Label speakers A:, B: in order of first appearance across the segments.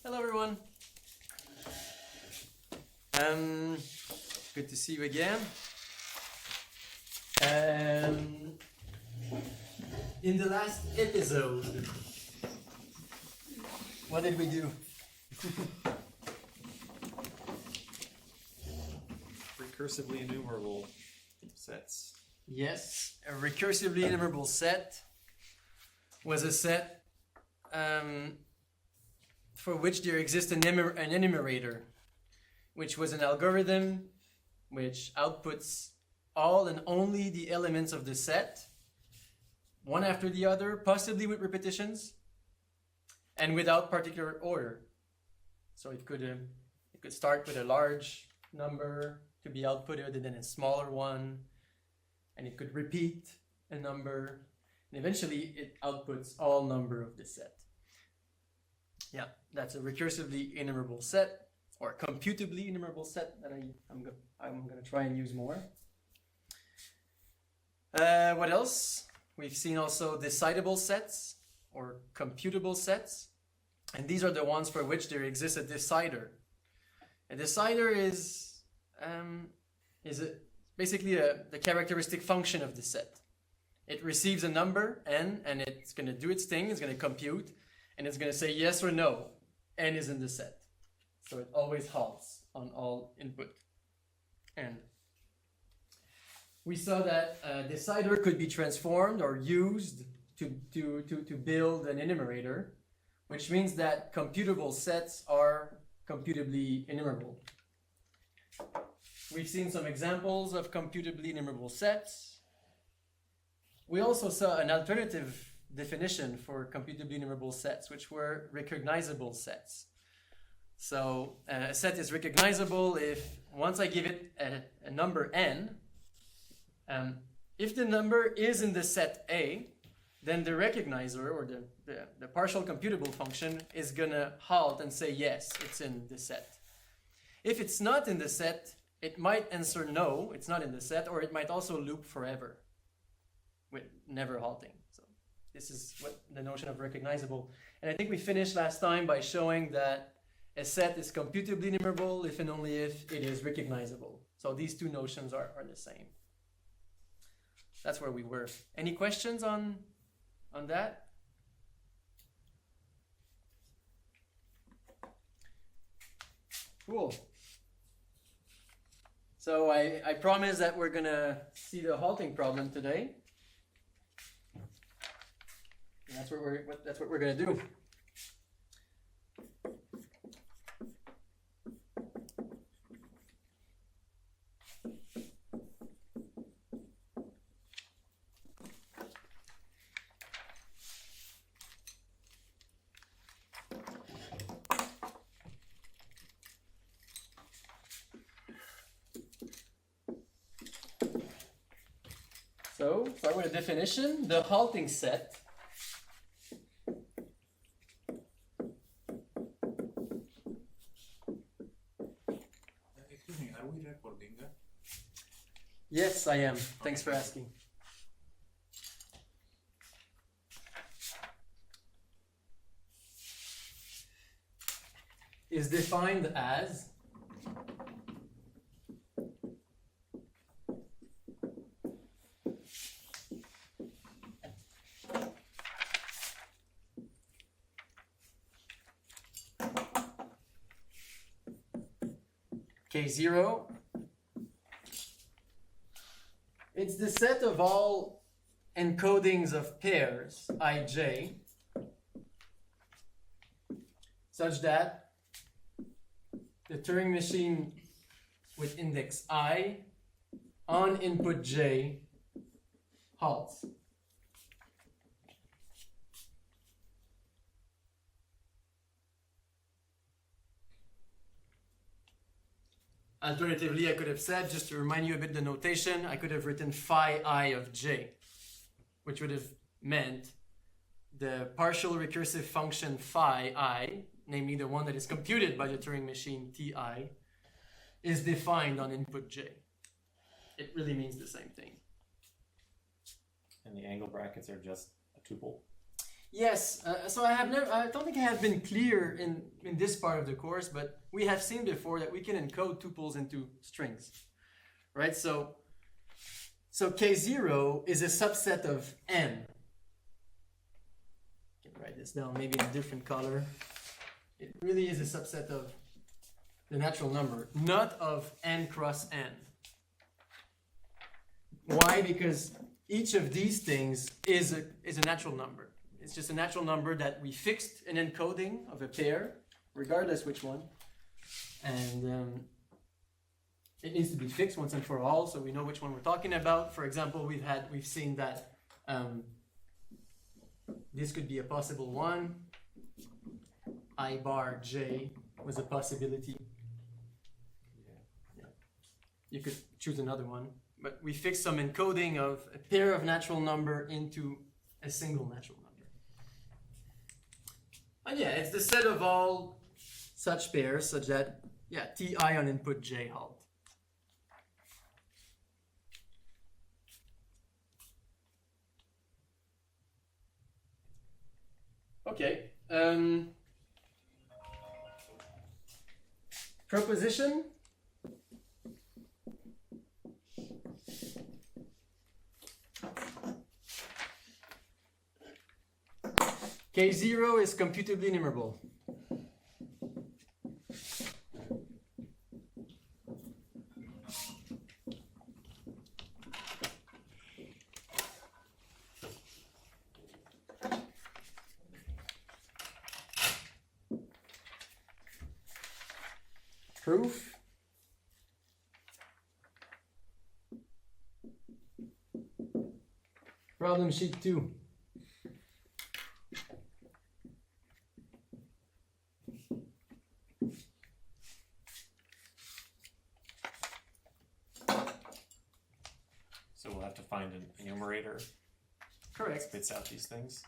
A: Hello everyone. Good to see you again. In the last episode, what did we do?
B: Recursively enumerable sets.
A: Yes, a recursively enumerable set was a set for which there exists an enumerator, which was an algorithm which outputs all and only the elements of the set, one after the other, possibly with repetitions, and without particular order. So it could start with a large number to be outputted, and then a smaller one, and it could repeat a number, and eventually it outputs all number of the set. Yeah, that's a recursively enumerable set, or computably enumerable set that I'm going to try and use more. What else? We've seen also decidable sets or computable sets, and these are the ones for which there exists a decider. A decider is basically the characteristic function of the set. It receives a number n, and it's going to do its thing. It's going to compute, and it's going to say yes or no. N is in the set, so it always halts on all input n. We saw that a decider could be transformed or used to build an enumerator, which means that computable sets are computably enumerable. We've seen some examples of computably enumerable sets. We also saw an alternative definition for computably enumerable sets, which were recognizable sets. So a set is recognizable if once I give it a number n, if the number is in the set A, then the recognizer or the partial computable function is gonna halt and say yes, it's in the set. If it's not in the set, it might answer no, it's not in the set, or it might also loop forever with never halting. So this is what the notion of recognizable. And I think we finished last time by showing that a set is computably enumerable if and only if it is recognizable. So these two notions are the same. That's where we were. Any questions on that? Cool. So I promise that we're gonna see the halting problem today. And that's what we're gonna do. So, start with a definition. The halting set
B: Excuse me, are we recording?
A: Yes, I am. Thanks for asking. Is defined as K0. It's the set of all encodings of pairs ij such that the Turing machine with index I on input j halts. Alternatively, I could have said, just to remind you a bit the notation, I could have written phi I of j, which would have meant the partial recursive function phi I, namely the one that is computed by the Turing machine ti, is defined on input j. It really means the same thing.
B: And the angle brackets are just a tuple?
A: Yes, so I don't think I have been clear in this part of the course, but we have seen before that we can encode tuples into strings, right? So K0 is a subset of n. I can write this down maybe in a different color. It really is a subset of the natural number, not of n cross n. Why? Because each of these things is a natural number. It's just a natural number that we fixed an encoding of a pair, regardless which one. And it needs to be fixed once and for all, so we know which one we're talking about. For example, we've seen that this could be a possible one. I bar j was a possibility. Yeah. You could choose another one, but we fixed some encoding of a pair of natural number into a single natural number. And yeah, it's the set of all such pairs such that, yeah, ti on input j halt. Okay. Proposition. K0 is computably enumerable. Proof. Problem sheet 2.
B: So we'll have to find an enumerator
A: Correct.
B: that spits out these things,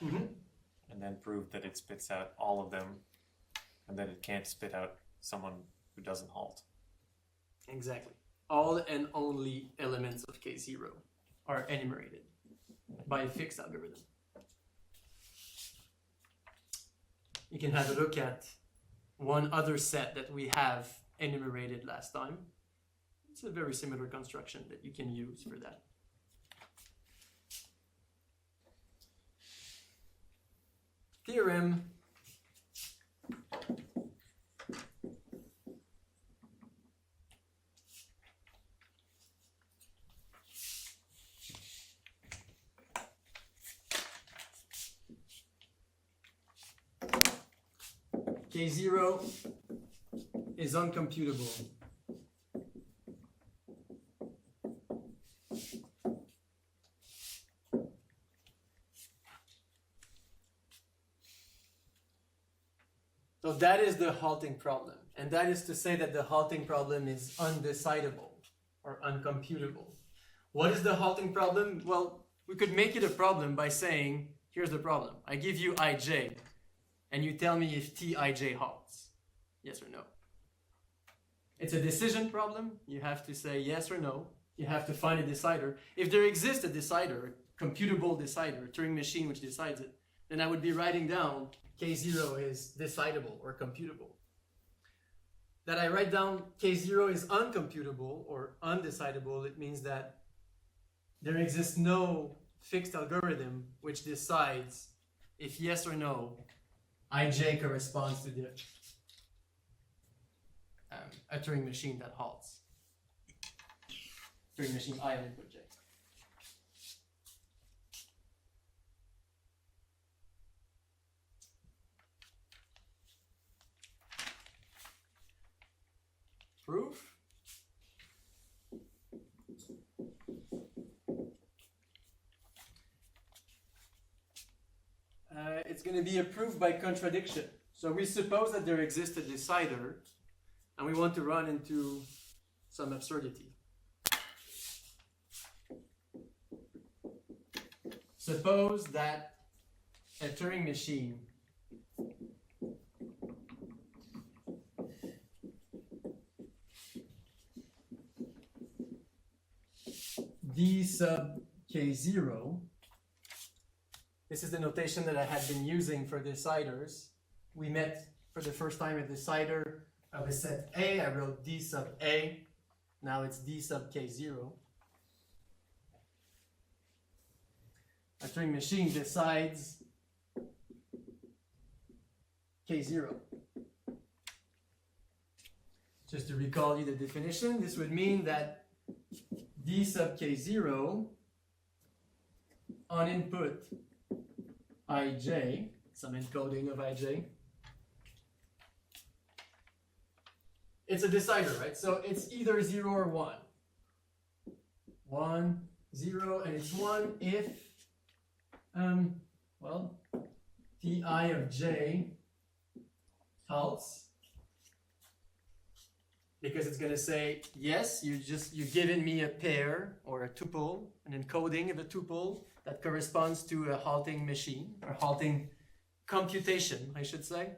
A: Mm-hmm.
B: and then prove that it spits out all of them, and that it can't spit out someone who doesn't halt.
A: Exactly. All and only elements of K0 are enumerated by a fixed algorithm. You can have a look at one other set that we have enumerated last time. It's a very similar construction that you can use for that. Theorem. K0 is uncomputable. So that is the halting problem. And that is to say that the halting problem is undecidable or uncomputable. What is the halting problem? Well, we could make it a problem by saying, here's the problem. I give you ij, and you tell me if tij halts. Yes or no. It's a decision problem. You have to say yes or no. You have to find a decider. If there exists a decider, a computable decider, a Turing machine which decides it, then I would be writing down K0 is decidable or computable. That I write down K0 is uncomputable or undecidable, it means that there exists no fixed algorithm which decides if yes or no, ij corresponds to the a Turing machine that halts. Turing machine I on input j. Proof. It's going to be a proof by contradiction. So we suppose that there exists a decider, and we want to run into some absurdity. Suppose that a Turing machine d sub K0 This is the notation that I had been using for deciders. We met for the first time a decider of a set A. I wrote D sub A. Now it's D sub K0. A Turing machine decides K0. Just to recall you the definition, this would mean that D sub K0 on input ij, some encoding of ij, it's a decider, right? So it's either 0 or 1. 1, 0, and it's 1 if, well, ti of j halts, because it's going to say, yes, you've given me a pair or a tuple, an encoding of a tuple that corresponds to a halting machine, or halting computation, I should say,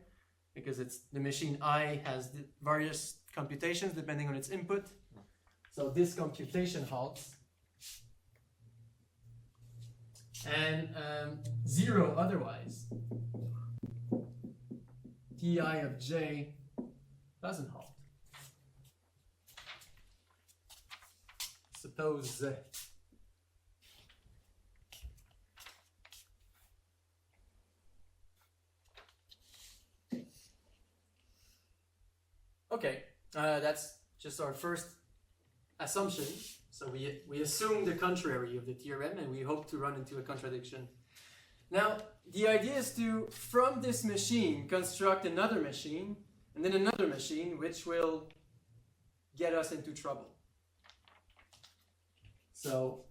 A: because it's the machine I has the various computations depending on its input. So this computation halts. And 0 otherwise. Ti of j doesn't halt. Suppose okay, that's just our first assumption. So we assume the contrary of the theorem, and we hope to run into a contradiction. Now, the idea is to, from this machine, construct another machine, and then another machine, which will get us into trouble. So,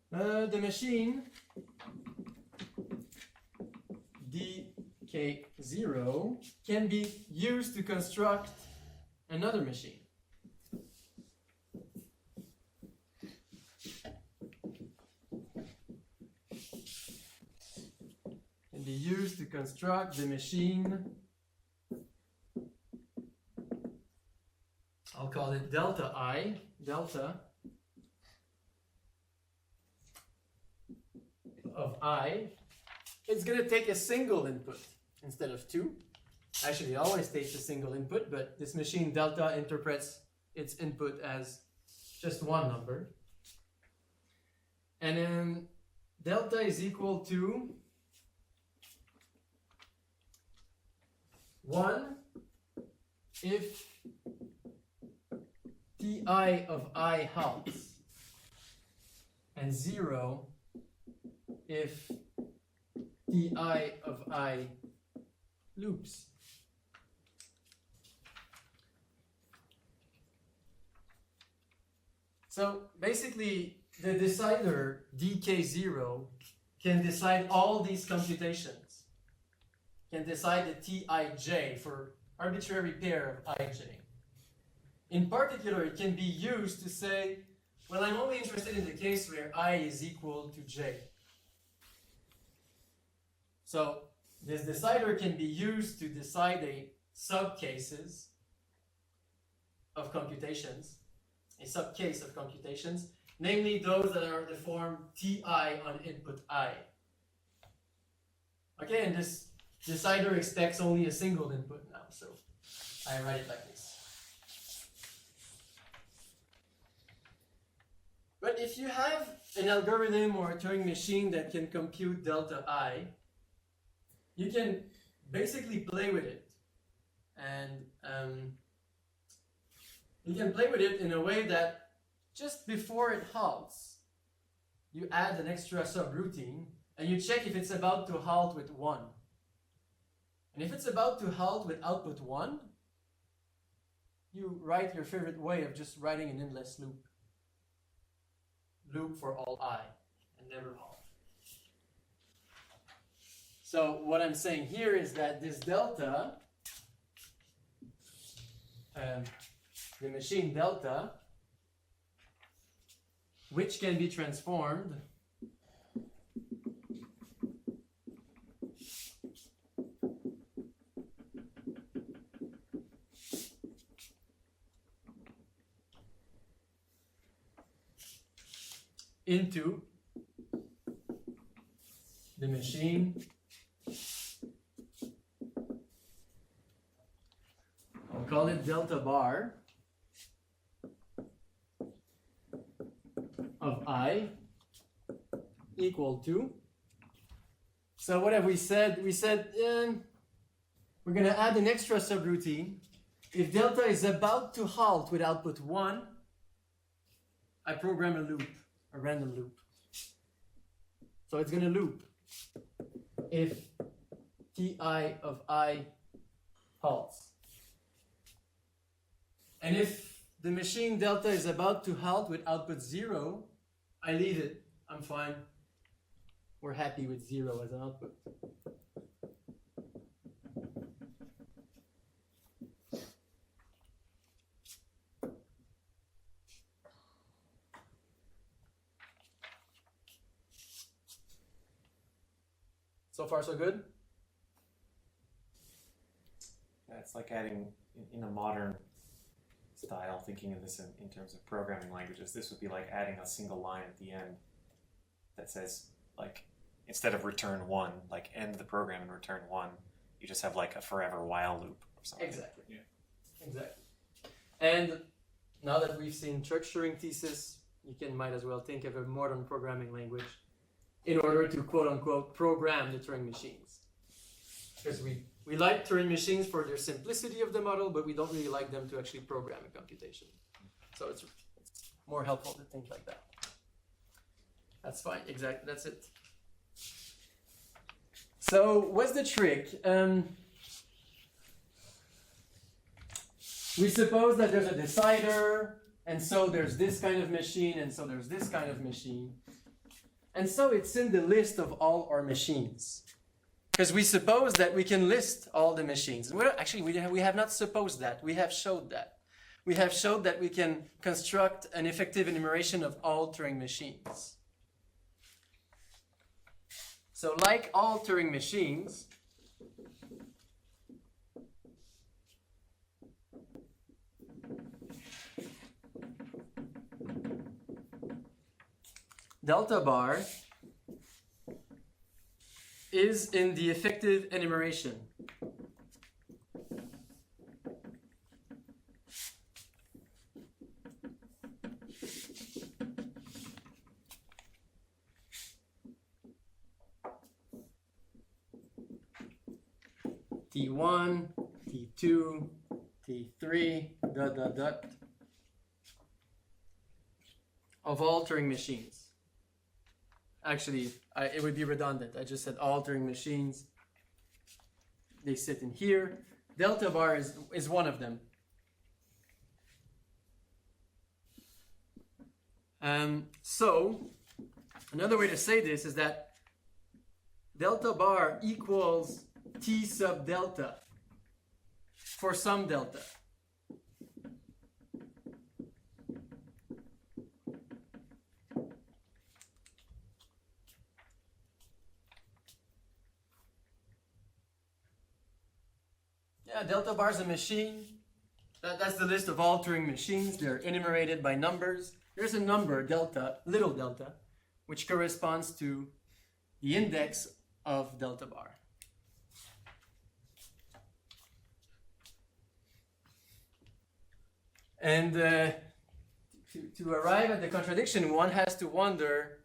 A: the machine dk0 can be used to construct another machine. Can be used to construct the machine, I'll call it delta I, delta of I. It's going to take a single input instead of two. Actually, it always takes a single input, but this machine delta interprets its input as just one number. And then delta is equal to 1 if ti of I halts, and 0 if ti of I loops. So basically, the decider dk0 can decide all these computations, can decide the tij for arbitrary pair of ij. In particular, it can be used to say, well, I'm only interested in the case where I is equal to j. So this decider can be used to decide a subcases of computations, a subcase of computations, namely those that are the form ti on input I. Okay, and this decider expects only a single input now, so I write it like this. But if you have an algorithm or a Turing machine that can compute delta I, you can basically play with it. And you can play with it in a way that just before it halts, you add an extra subroutine and you check if it's about to halt with 1. And if it's about to halt with output 1, you write your favorite way of just writing an endless loop. Loop for all I, and never halt. So what I'm saying here is that this delta, the machine delta, which can be transformed into the machine I'll call it delta bar of I equal to. So what have we said? We said we're going to add an extra subroutine. If delta is about to halt with output 1, I program a loop, a random loop. So it's going to loop if ti of I halts. And if the machine delta is about to halt with output 0, I leave it. I'm fine. We're happy with 0 as an output. So far, so good?
B: Yeah, it's like adding, in a modern style, thinking of this in terms of programming languages, this would be like adding a single line at the end that says, like, instead of return 1, like end the program and return 1, you just have like a forever while loop or something.
A: Exactly. Yeah. Exactly. And now that we've seen Church-Turing thesis, you might as well think of a modern programming language in order to quote-unquote program the Turing machines. Because we like Turing machines for their simplicity of the model, but we don't really like them to actually program a computation. So it's more helpful to think like that. That's fine, exactly, that's it. So what's the trick? We suppose that there's a decider, and so there's this kind of machine, and so there's this kind of machine. And so it's in the list of all our machines. Because we suppose that we can list all the machines. Actually, we have not supposed that. We have showed that. We have showed that we can construct an effective enumeration of all Turing machines. So like all Turing machines, delta bar is in the effective enumeration. T1, T2, T3, ... of all Turing machines. Actually, it would be redundant. I just said all Turing machines. They sit in here. Delta bar is one of them. So, another way to say this is that delta bar equals T sub delta for some delta. Yeah, delta bar is a machine. That's the list of all Turing machines. They're enumerated by numbers. There's a number, delta, little delta, which corresponds to the index of delta bar. And to arrive at the contradiction, one has to wonder,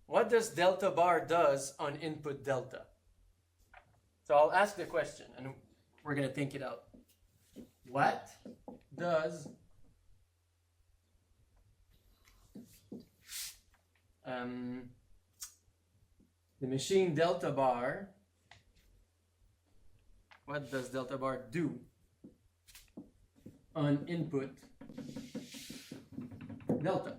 A: what does delta bar does on input delta? So I'll ask the question, and we're going to think it out. What does the machine delta bar, what does delta bar do on input delta?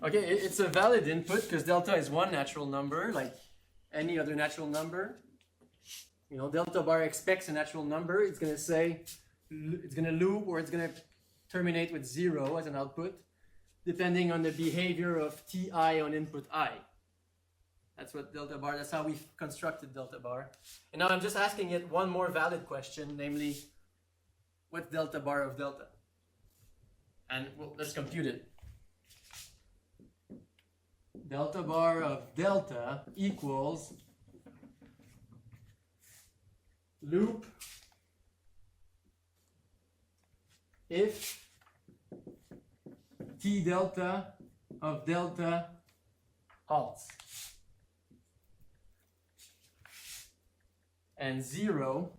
A: Okay, it's a valid input because delta is one natural number, like any other natural number. You know, delta bar expects a natural number. It's going to say, it's going to loop, or it's going to terminate with 0 as an output, depending on the behavior of ti on input I. That's what delta bar, that's how we've constructed delta bar. And now I'm just asking it one more valid question, namely, What's delta bar of delta? And well, let's compute it. Delta bar of delta equals loop if t delta of delta halts, and 0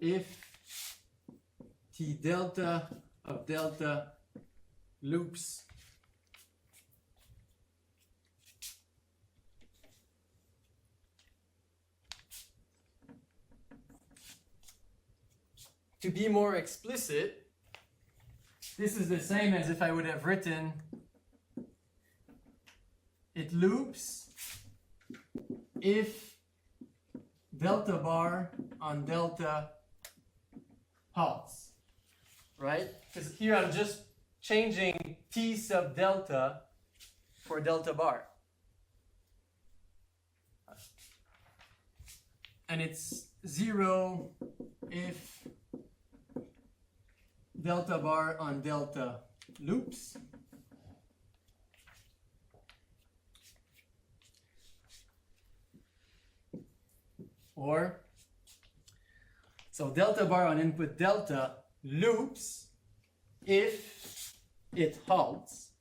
A: if t delta of delta loops. To be more explicit, this is the same as if I would have written it loops if delta bar on delta halts, right? Because here I'm just changing t sub delta for delta bar. And it's 0 if delta bar on delta loops. Or, so delta bar on input delta loops if it halts.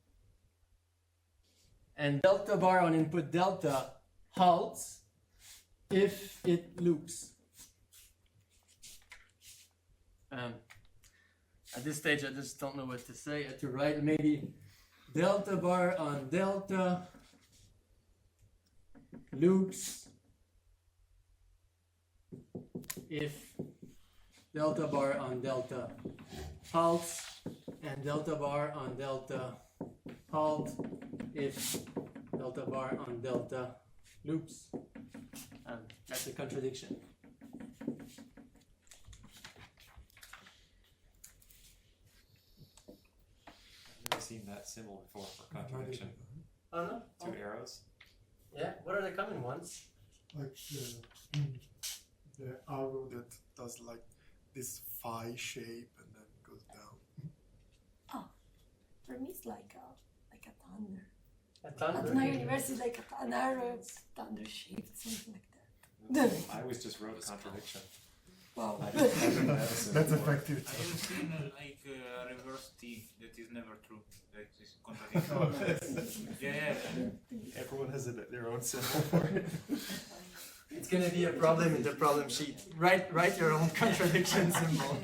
A: And delta bar on input delta halts if it loops. At this stage, I just don't know what to say. To write maybe delta bar on delta loops if delta bar on delta halts, and delta bar on delta halt if delta bar on delta loops. That's a contradiction.
B: Seen that symbol before for contradiction.
A: Oh no?
B: Two arrows.
A: Yeah, what are the common ones?
C: Like the arrow that does like this phi shape and then goes down.
D: Oh, for me it's like a thunder.
A: A
D: At
A: thunder?
D: my university, like an arrow, thunder shaped, something like that.
B: I always just wrote contradiction.
D: Wow.
B: I didn't notice it
C: That's
B: before.
C: effective.
E: I have seen like a reverse T that is never true. That is contradiction. Yeah.
B: Everyone has their own symbol for it.
A: It's gonna be a problem in the problem sheet. Write your own contradiction symbol.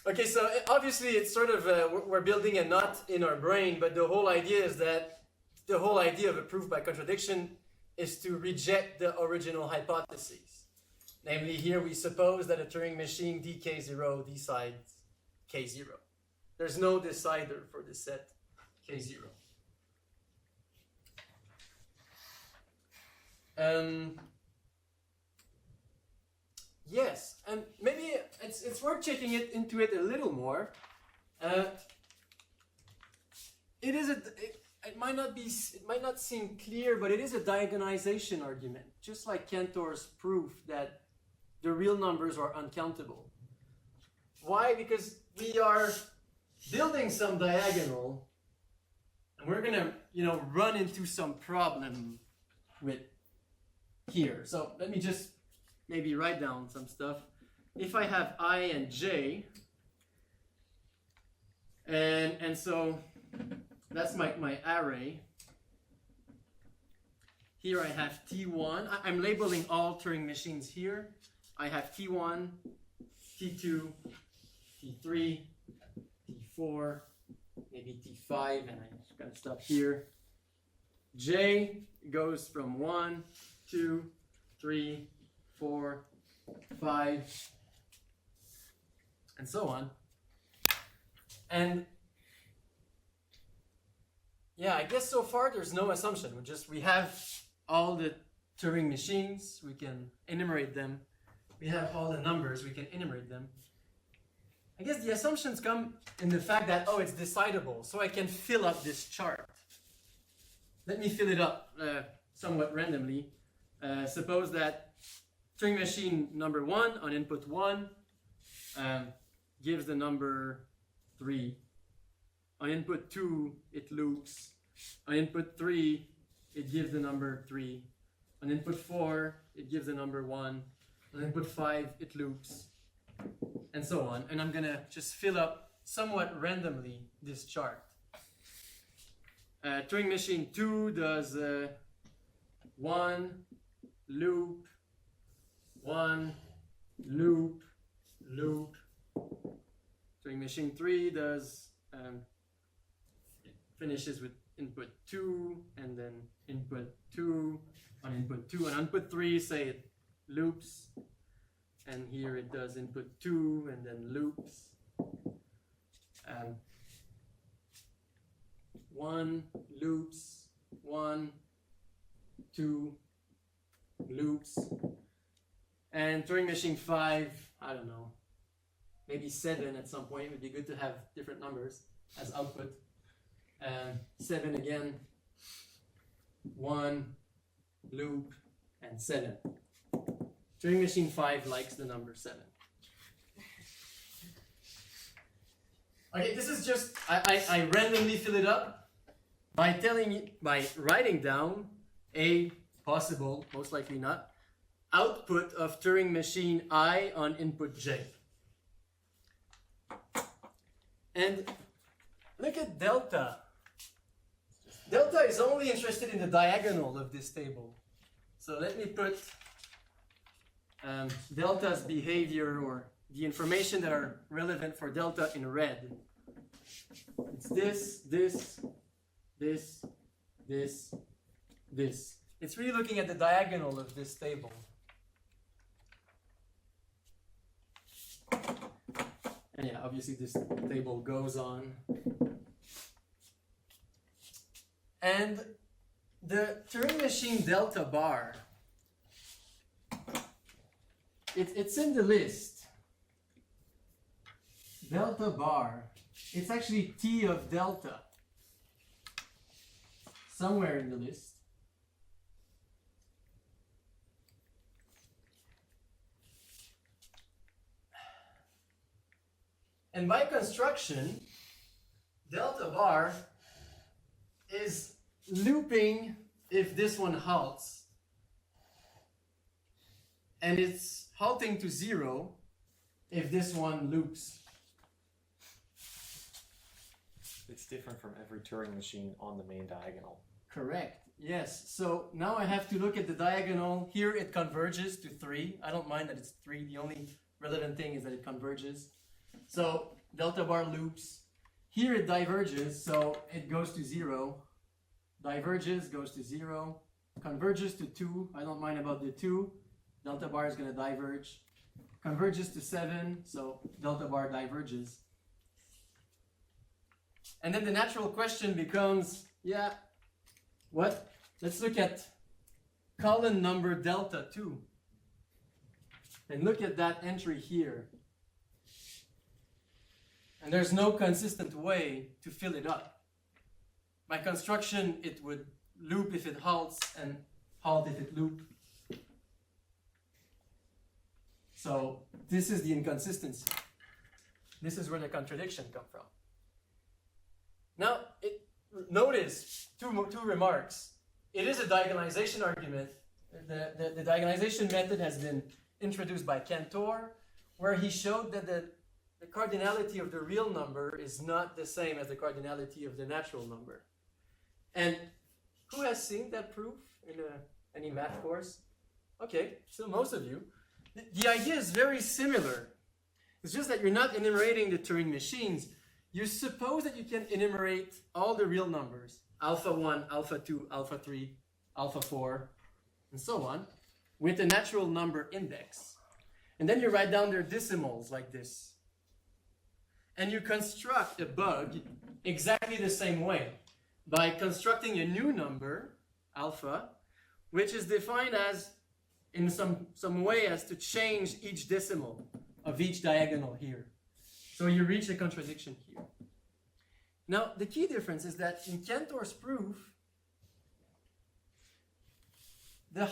A: Okay, so obviously it's sort of we're building a knot in our brain, but the whole idea is that the whole idea of a proof by contradiction is to reject the original hypotheses. Namely, here we suppose that a Turing machine dk0 decides k0. There's no decider for the set k0. Yes, and maybe it's worth checking into it a little more. It might not seem clear, but it is a diagonalization argument, just like Cantor's proof that the real numbers are uncountable. Why? Because we are building some diagonal, and we're gonna, run into some problem with here. So let me just maybe write down some stuff. If I have I and j, and so that's my array. Here I have T1. I'm labeling all Turing machines here. I have T1, T2, T3, T4, maybe T5, and I'm just going to stop here. J goes from 1, 2, 3, 4, 5, and so on. And yeah, I guess so far there's no assumption. We have all the Turing machines, we can enumerate them. We have all the numbers, we can enumerate them. I guess the assumptions come in the fact that, it's decidable, so I can fill up this chart. Let me fill it up somewhat randomly. Suppose that Turing machine number 1 on input 1 gives the number 3. On input 2, it loops. On input 3, it gives the number 3. On input 4, it gives the number 1. On input 5, it loops. And so on. And I'm going to just fill up somewhat randomly this chart. Turing machine 2 does 1, loop, 1, loop, loop. Turing machine 3 does, it finishes with input 2, and then input 2, on input 2, and input 3, say it loops, and here it does input 2, and then loops. 1 loops, 1, 2 loops, and Turing machine 5, I don't know, maybe 7 at some point. It would be good to have different numbers as output. 7 again, 1 loop, and 7. Turing machine 5 likes the number 7. Okay, this is just, I randomly fill it up by writing down a possible, most likely not, output of Turing machine I on input J. And look at delta. Delta is only interested in the diagonal of this table. So let me put delta's behavior, or the information that are relevant for delta, in red. It's this, this, this, this, this. It's really looking at the diagonal of this table. And yeah, obviously this table goes on. And the Turing machine delta bar, it's in the list. Delta bar, it's actually T of delta, somewhere in the list. And by construction, delta bar is looping if this one halts, and it's halting to 0 if this one loops.
B: It's different from every Turing machine on the main diagonal.
A: Correct. Yes. So now I have to look at the diagonal. Here it converges to 3. I don't mind that it's 3. The only relevant thing is that it converges. So delta bar loops. Here it diverges, so it goes to 0. Diverges, goes to 0. Converges to 2. I don't mind about the 2. Delta bar is going to diverge. Converges to 7, so delta bar diverges. And then the natural question becomes, yeah, what? Let's look at column number delta 2. And look at that entry here. And there's no consistent way to fill it up. By construction, it would loop if it halts and halt if it loops. So this is the inconsistency. This is where the contradiction comes from. Now, notice two remarks. It is a diagonalization argument. The diagonalization method has been introduced by Cantor, where he showed that the cardinality of the real number is not the same as the cardinality of the natural number. And who has seen that proof in any math course? Okay, so most of you. The idea is very similar. It's just that you're not enumerating the Turing machines. You suppose that you can enumerate all the real numbers, alpha 1, alpha 2, alpha 3, alpha 4, and so on, with a natural number index. And then you write down their decimals like this. And you construct a bug exactly the same way by constructing a new number, alpha, which is defined as, in some way, as to change each decimal of each diagonal here. So you reach a contradiction here. Now, the key difference is that in Cantor's proof, the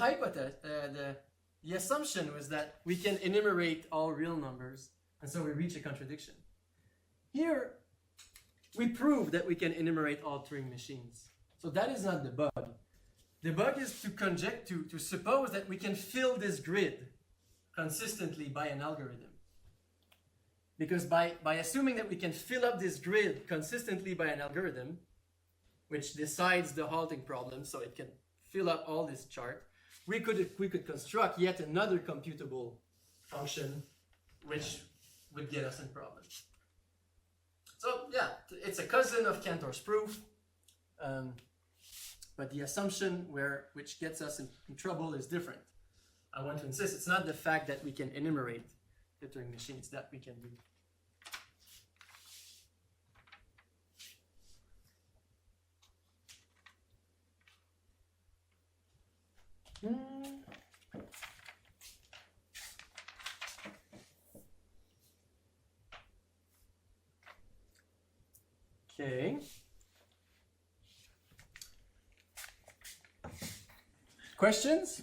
A: the assumption was that we can enumerate all real numbers, and so we reach a contradiction. Here, we prove that we can enumerate all Turing machines. So that is not the bug. The bug is to suppose that we can fill this grid consistently by an algorithm. Because by assuming that we can fill up this grid consistently by an algorithm, which decides the halting problem, so it can fill up all this chart, we could construct yet another computable function which would get us in problems. So yeah, it's a cousin of Cantor's proof, but the assumption which gets us in trouble is different. I want to insist it's not the fact that we can enumerate the Turing machines that we can do. Okay. Questions?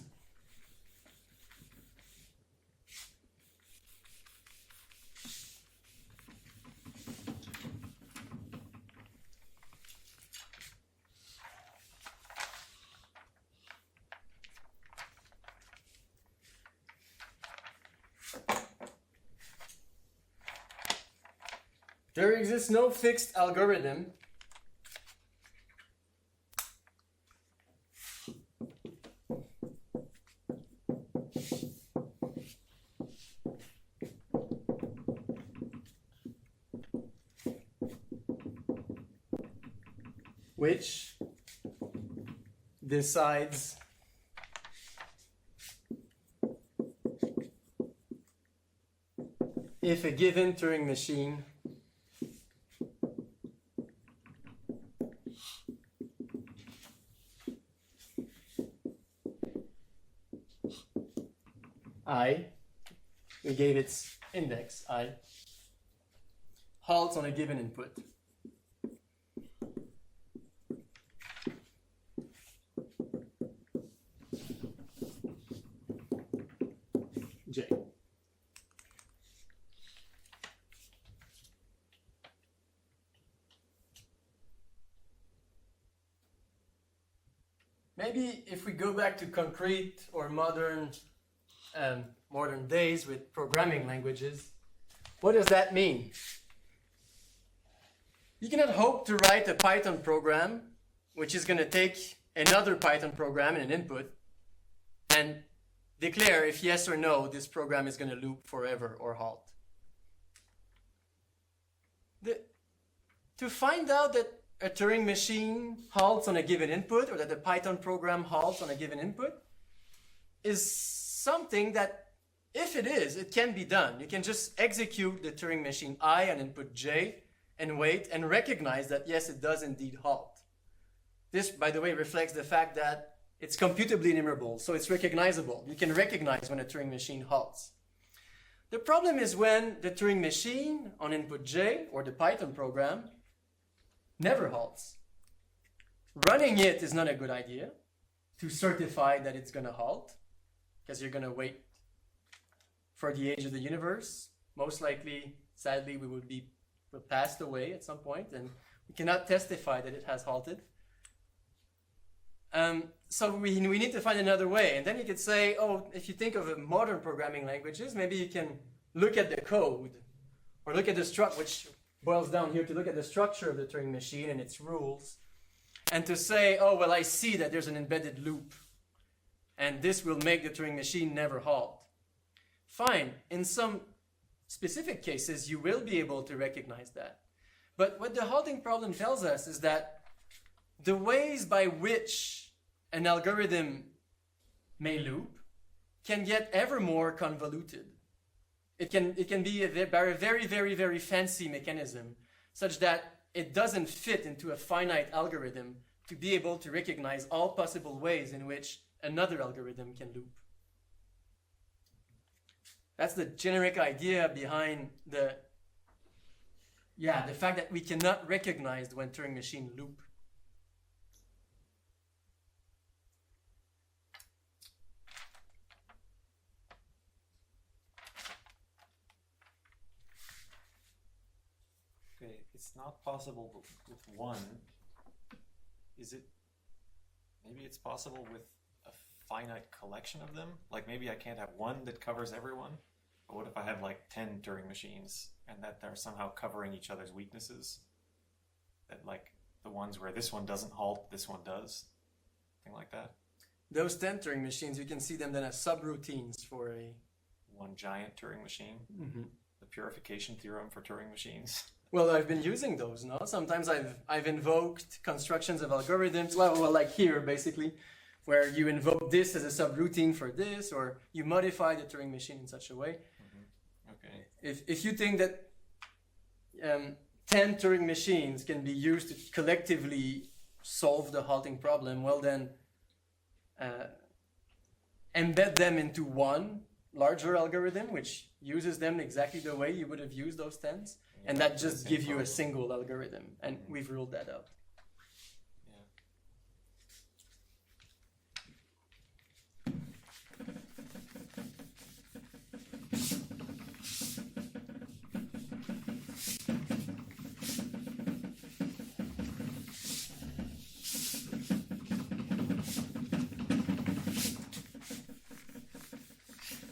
A: There exists no fixed algorithm which decides if a given Turing machine I, we gave its index I, halts on a given input. J. Maybe if we go back to concrete or modern days with programming languages, what does that mean? You cannot hope to write a Python program which is going to take another Python program and an input and declare if yes or no this program is going to loop forever or halt. To find out that a Turing machine halts on a given input or that a Python program halts on a given input is something that, if it is, it can be done. You can just execute the Turing machine I on input J and wait and recognize that yes, it does indeed halt. This, by the way, reflects the fact that it's computably enumerable, so it's recognizable. You can recognize when a Turing machine halts. The problem is when the Turing machine on input J or the Python program never halts. Running it is not a good idea to certify that it's going to halt, because you're going to wait for the age of the universe. Most likely, sadly, we'll pass away at some point, and we cannot testify that it has halted. So we need to find another way. And then you could say, oh, if you think of modern programming languages, maybe you can look at the code or look at the structure, which boils down here to look at the structure of the Turing machine and its rules, and to say, oh, well, I see that there's an embedded loop, and this will make the Turing machine never halt. Fine. In some specific cases, you will be able to recognize that. But what the halting problem tells us is that the ways by which an algorithm may loop can get ever more convoluted. It can be a very, very, very fancy mechanism such that it doesn't fit into a finite algorithm to be able to recognize all possible ways in which another algorithm can loop. That's the generic idea behind the fact that we cannot recognize when Turing machine loop.
B: it's not possible with one, is it? Maybe it's possible with a finite collection of them? Like maybe I can't have one that covers everyone? But what if I have like 10 Turing machines and that they're somehow covering each other's weaknesses? That like the ones where this one doesn't halt, this one does? Thing like that?
A: Those 10 Turing machines, you can see them then as subroutines for a...
B: One giant Turing machine?
A: Mhm.
B: The purification theorem for Turing machines?
A: Well, I've been using those, no? Sometimes I've invoked constructions of algorithms, well, like here, basically, where you invoke this as a subroutine for this, or you modify the Turing machine in such a way.
B: Okay.
A: If you think that 10 Turing machines can be used to collectively solve the halting problem, well then, embed them into one larger algorithm, which uses them exactly the way you would have used those 10s. And that just gives you a single algorithm, and we've ruled that out.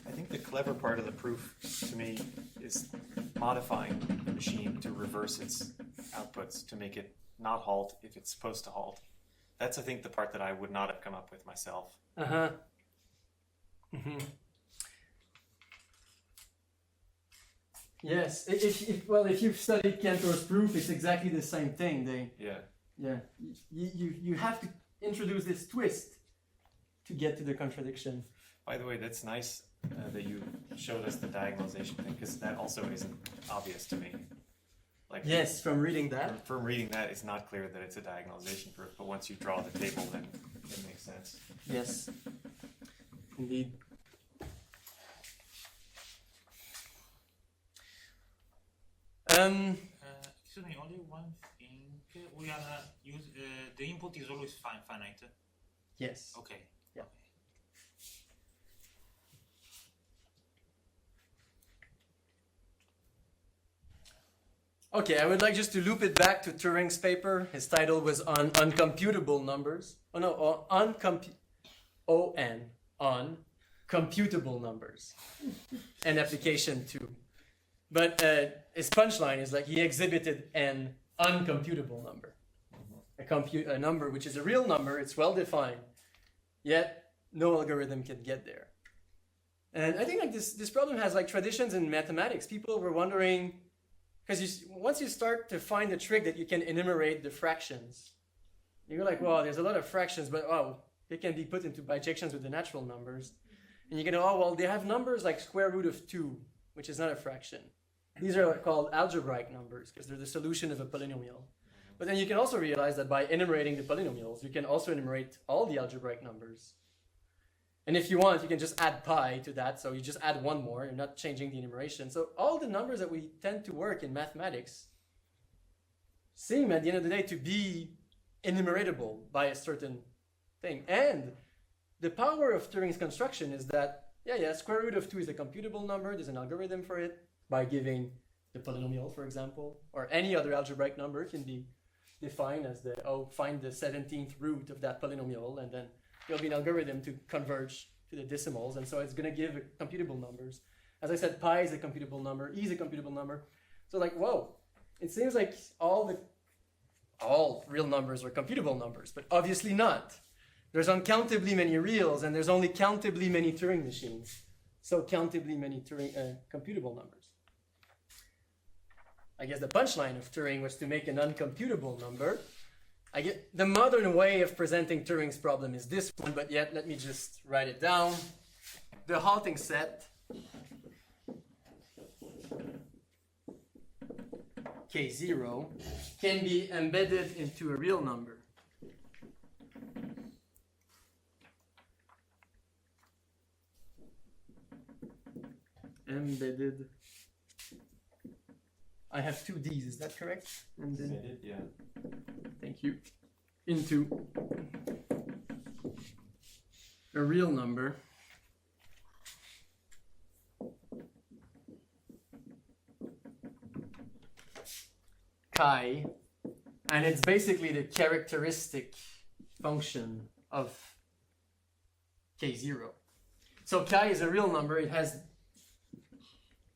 B: I think the clever part of the proof to me is modifying the machine to reverse its outputs to make it not halt if it's supposed to halt. That's, I think, the part that I would not have come up with myself.
A: Uh-huh. Mm-hmm. Yes, if you've studied Cantor's proof, it's exactly the same thing. You have to introduce this twist to get to the contradiction.
B: By the way, that's nice that you showed us the diagonalization thing, because that also isn't obvious to me. Like,
A: yes, from reading that.
B: From reading that, it's not clear that it's a diagonalization proof, but once you draw the table, then it makes sense.
A: Yes, indeed.
E: Excuse me, only one thing. We are use the input is always finite.
A: Yes.
E: Okay.
A: Yeah. Okay, I would like just to loop it back to Turing's paper. His title was on uncomputable numbers. Oh no, uncomputable numbers. And application 2. But his punchline is like he exhibited an uncomputable number. A number which is a real number, it's well defined, yet no algorithm can get there. And I think like this problem has like traditions in mathematics. People were wondering, because once you start to find the trick that you can enumerate the fractions, you're like, well, there's a lot of fractions, but they can be put into bijections with the natural numbers. And you can go, well, they have numbers like square root of 2, which is not a fraction. These are called algebraic numbers because they're the solution of a polynomial. But then you can also realize that by enumerating the polynomials, you can also enumerate all the algebraic numbers. And if you want, you can just add pi to that. So you just add one more. You're not changing the enumeration. So all the numbers that we tend to work in mathematics seem at the end of the day to be enumeratable by a certain thing. And the power of Turing's construction is that, square root of 2 is a computable number. There's an algorithm for it by giving the polynomial, for example, or any other algebraic number can be defined as find the 17th root of that polynomial, and then there'll be an algorithm to converge to the decimals, and so it's going to give computable numbers. As I said, pi is a computable number, e is a computable number. So like, whoa, it seems like all real numbers are computable numbers, but obviously not. There's uncountably many reals, and there's only countably many Turing machines. So countably many computable numbers. I guess the punchline of Turing was to make an uncomputable number. The modern way of presenting Turing's problem is this one, but yet let me just write it down. The halting set K0 can be embedded into a real number. Embedded. I have 2 D's, is that correct?
B: Embedded, yeah.
A: Thank you. Into a real number. chi, and it's basically the characteristic function of k0. So chi is a real number. It has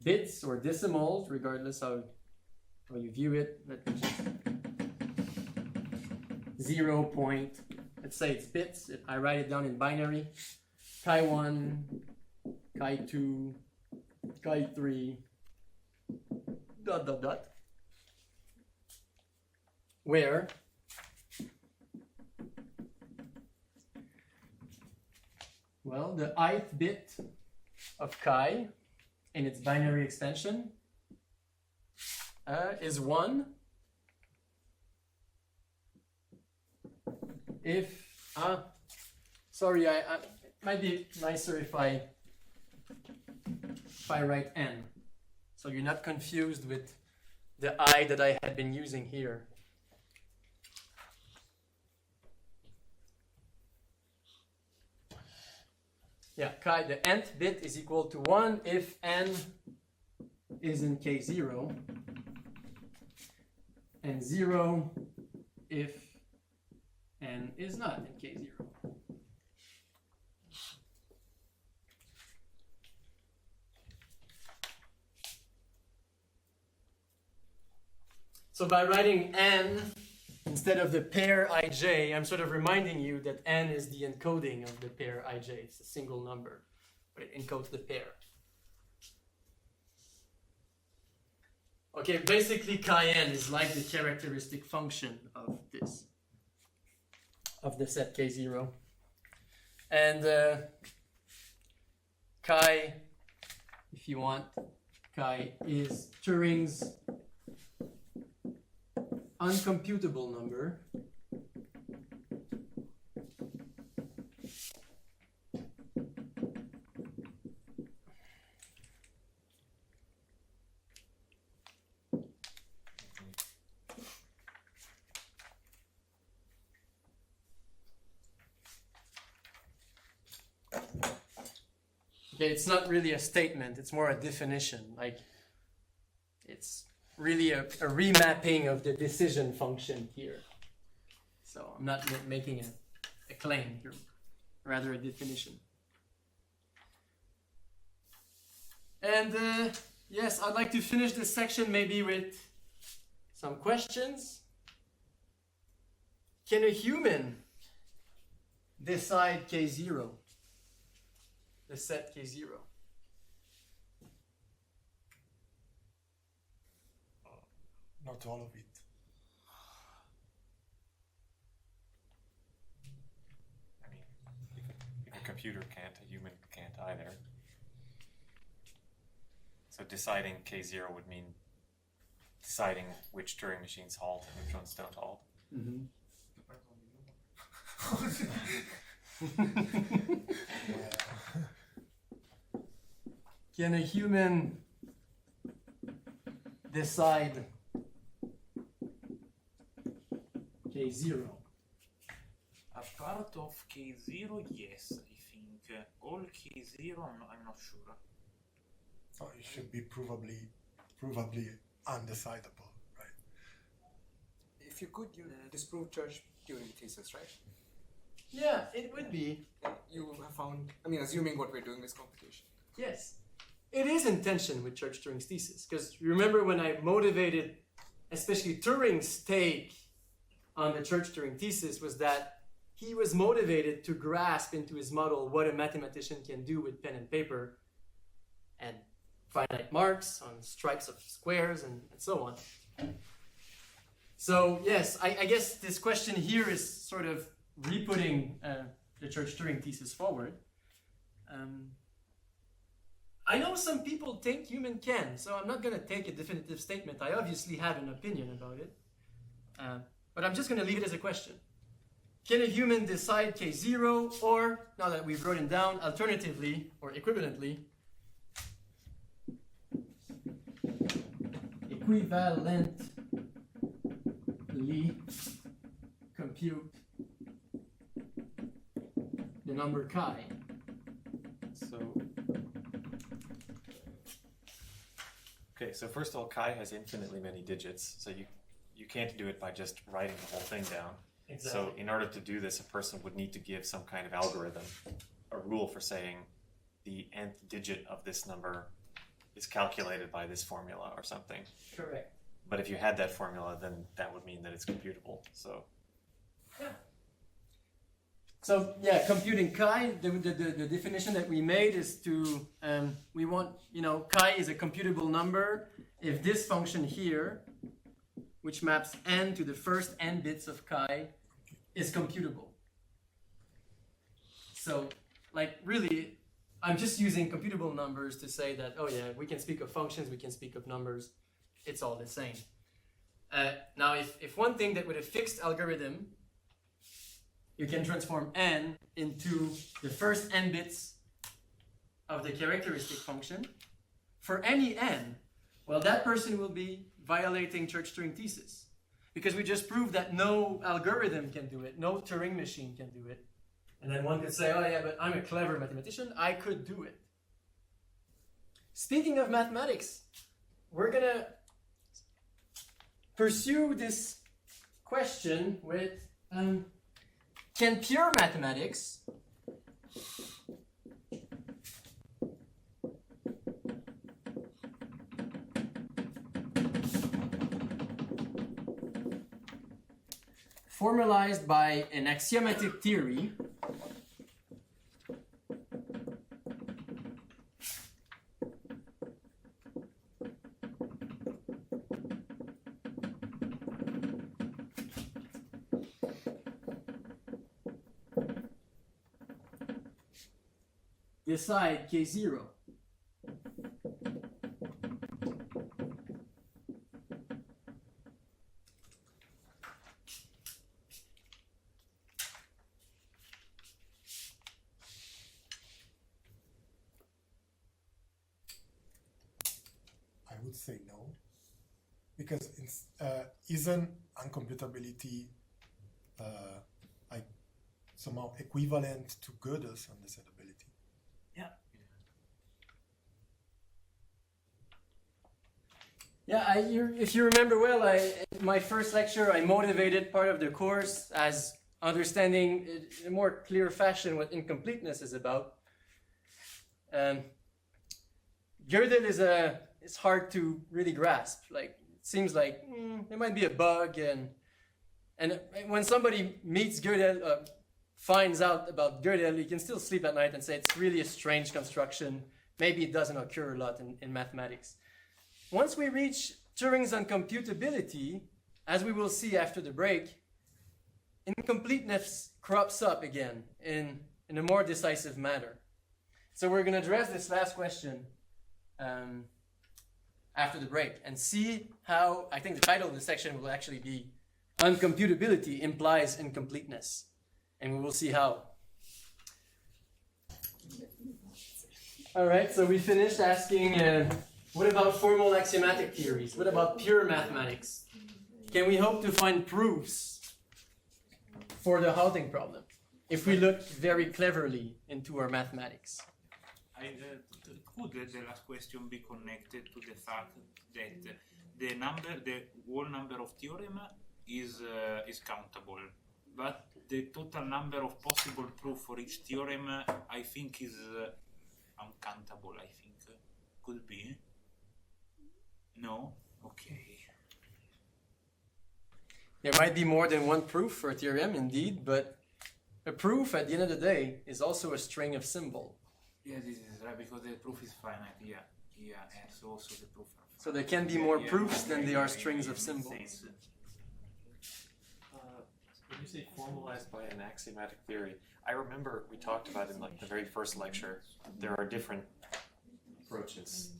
A: bits or decimals, regardless how you view it. Let me just 0 point. Let's say it's bits. I write it down in binary. Chi1, chi2, chi3, ... Where well, the ith bit of chi in its binary extension is 1 if sorry, I it might be nicer if I write n, so you're not confused with the I that I had been using here. Yeah, chi, the nth bit is equal to 1 if n is in k0, and 0 if n is not in k0. So by writing n instead of the pair ij, I'm sort of reminding you that n is the encoding of the pair ij. It's a single number, but it encodes the pair. Okay, basically chi n is like the characteristic function of this, of the set k0. And chi, if you want, chi is Turing's uncomputable number. Okay, it's not really a statement, it's more a definition. Like, it's really a remapping of the decision function here. So I'm not making a claim here, rather a definition. And yes, I'd like to finish this section maybe with some questions. Can a human decide k0, the set k0?
C: Not all of it.
B: I mean, if a computer can't, a human can't either. So deciding k0 would mean deciding which Turing machines halt and which ones don't halt.
A: Mm-hmm. Can a human decide k0?
E: A part of k0, yes, I think. All k0, I'm not sure.
C: So it should be provably undecidable, right?
F: If you could, you disprove church Turing thesis, right?
A: Yeah, it would be.
F: You have found, I mean, assuming what we're doing is computation.
A: Yes. It is in tension with Church-Turing's thesis, because remember when I motivated, especially Turing's take on the Church-Turing thesis was that he was motivated to grasp into his model what a mathematician can do with pen and paper and finite marks on stripes of squares and so on. So yes, I guess this question here is sort of re-putting the Church-Turing thesis forward. I know some people think human can, so I'm not going to take a definitive statement. I obviously have an opinion about it, but I'm just going to leave it as a question. Can a human decide k0, or, now that we've written down, alternatively or equivalently, compute the number chi?
B: Okay, so first of all, chi has infinitely many digits, so you you can't do it by just writing the whole thing down. So in order to do this, a person would need to give some kind of algorithm, a rule for saying the nth digit of this number is calculated by this formula or something.
A: Correct.
B: But if you had that formula, then that would mean that it's computable. So
A: So yeah, computing chi, the definition that we made is to, we want, chi is a computable number if this function here, which maps n to the first n bits of chi, is computable. So, like, really, I'm just using computable numbers to say that, oh yeah, we can speak of functions, we can speak of numbers, it's all the same. Now, if one thing that with a fixed algorithm, you can transform n into the first n bits of the characteristic function, for any n, well, that person will be violating Church-Turing thesis. Because we just proved that no algorithm can do it, no Turing machine can do it. And then one could say, oh yeah, but I'm a clever mathematician, I could do it. Speaking of mathematics, we're gonna pursue this question with, can pure mathematics formalized by an axiomatic theory decide K0.
C: I would say no, because it's, isn't uncomputability like somehow equivalent to Gödel's undecidability?
A: Yeah, if you remember well, in my first lecture, I motivated part of the course as understanding in a more clear fashion what incompleteness is about. Gödel is hard to really grasp. Like, it seems like there might be a bug, and when somebody meets Gödel, finds out about Gödel, you can still sleep at night and say it's really a strange construction. Maybe it doesn't occur a lot in mathematics. Once we reach Turing's uncomputability, as we will see after the break, incompleteness crops up again in a more decisive manner. So we're going to address this last question after the break and see how, I think the title of the section will actually be Uncomputability Implies Incompleteness. And we will see how. All right, so we finished asking... what about formal axiomatic theories? What about pure mathematics? Can we hope to find proofs for the halting problem if we look very cleverly into our mathematics?
E: Could the last question be connected to the fact that the whole number of theorem is countable, but the total number of possible proof for each theorem, I think, is uncountable? I think could be. No? Okay.
A: There might be more than one proof for a theorem, indeed, but a proof, at the end of the day, is also a string of symbols.
E: Yeah, this is right, because the proof is finite, yeah, and so also the proof.
A: So there can be more proofs than there are strings of symbols.
B: When you say formalized by an axiomatic theory, I remember we talked about in like the very first lecture, there are different approaches.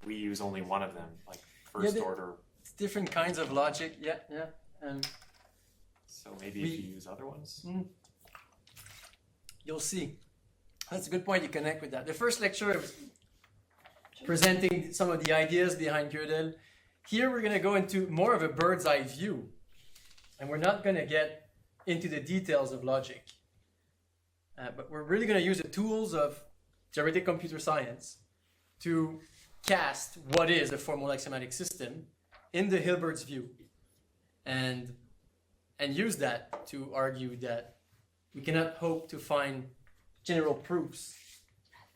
B: We use only one of them, like first order.
A: Different kinds of logic, yeah.
B: So maybe if you use other ones?
A: You'll see. That's a good point, you connect with that. The first lecture was presenting some of the ideas behind Gödel. Here we're going to go into more of a bird's eye view. And we're not going to get into the details of logic. But we're really going to use the tools of theoretic computer science to cast what is a formal axiomatic system in the Hilbert's view. and use that to argue that we cannot hope to find general proofs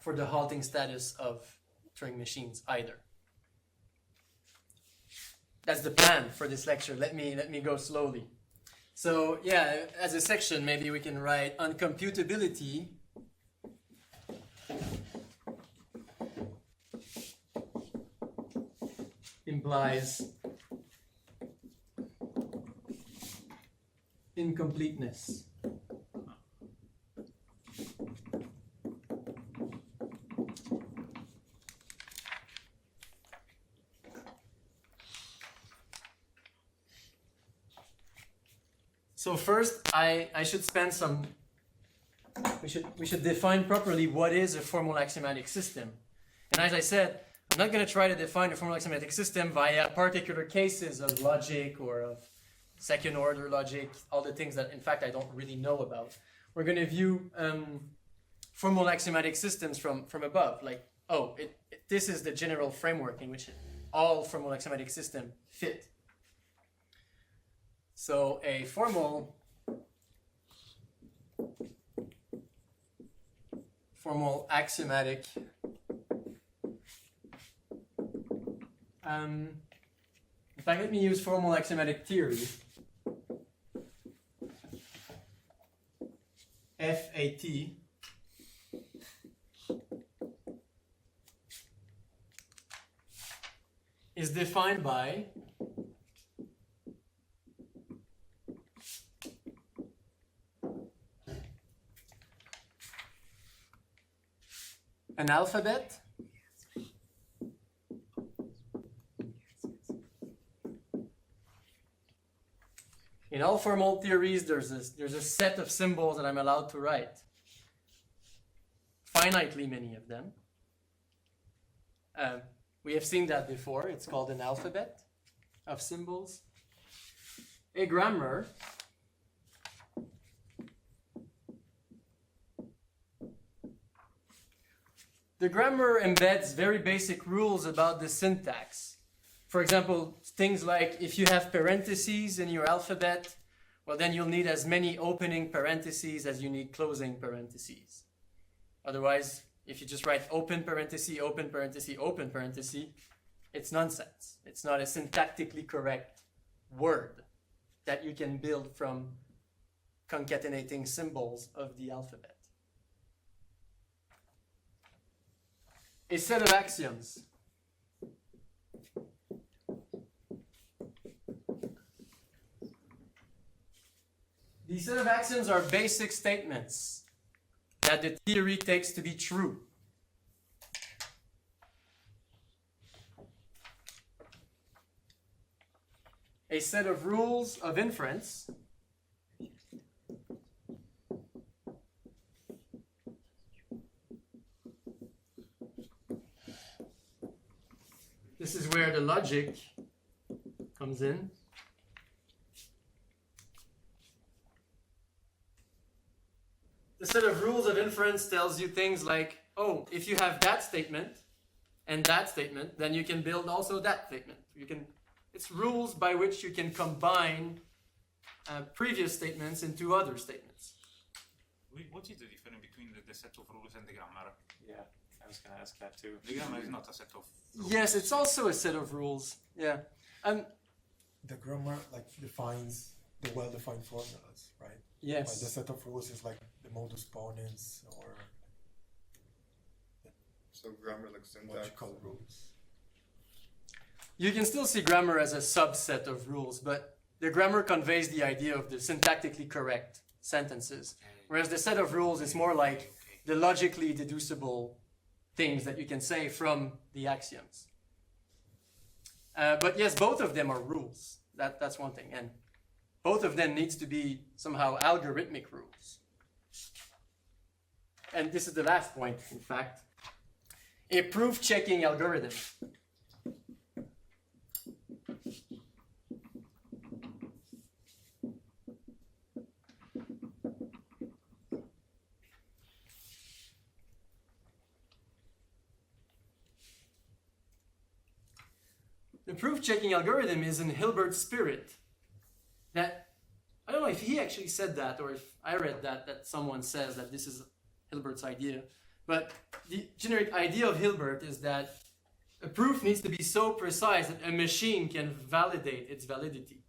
A: for the halting status of Turing machines either. That's the plan for this lecture. Let me go slowly. So yeah, as a section, maybe we can write uncomputability implies incompleteness. So first, I should spend some. We should define properly what is a formal axiomatic system. And as I said, I'm not going to try to define a formal axiomatic system via particular cases of logic or of second order logic, all the things that in fact I don't really know about. We're going to view formal axiomatic systems from above, like, oh, this is the general framework in which all formal axiomatic systems fit. So a formal axiomatic in fact, let me use formal axiomatic theory, FAT, is defined by an alphabet in all formal theories. There's a set of symbols that I'm allowed to write, finitely many of them. We have seen that before. It's called an alphabet of symbols. A grammar the grammar embeds very basic rules about the syntax. For example, things like if you have parentheses in your alphabet, well, then you'll need as many opening parentheses as you need closing parentheses. Otherwise, if you just write open parenthesis, open parenthesis, open parenthesis, it's nonsense. It's not a syntactically correct word that you can build from concatenating symbols of the alphabet. A set of axioms. These set of axioms are basic statements that the theory takes to be true. A set of rules of inference this is where the logic comes in. The set of rules of inference tells you things like, oh, if you have that statement and that statement, then you can build also that statement. It's rules by which you can combine previous statements into other statements.
E: What is the difference between the set of rules and the grammar?
B: Yeah, I was going to ask that too.
E: The grammar is not a set of rules.
A: Yes, it's also a set of rules. Yeah.
C: The grammar defines the well-defined formulas, right?
A: Yes.
C: Like the set of rules is like the modus ponens or
G: So grammar like syntax.
C: logical rules.
A: You can still see grammar as a subset of rules, but the grammar conveys the idea of the syntactically correct sentences, whereas the set of rules is more like the logically deducible things that you can say from the axioms. But yes, both of them are rules. That's one thing, and both of them needs to be somehow algorithmic rules. And this is the last point, in fact. A proof-checking algorithm. The proof-checking algorithm is in Hilbert's spirit. if he actually said that, or if I read that someone says that this is Hilbert's idea. But the generic idea of Hilbert is that a proof needs to be so precise that a machine can validate its validity.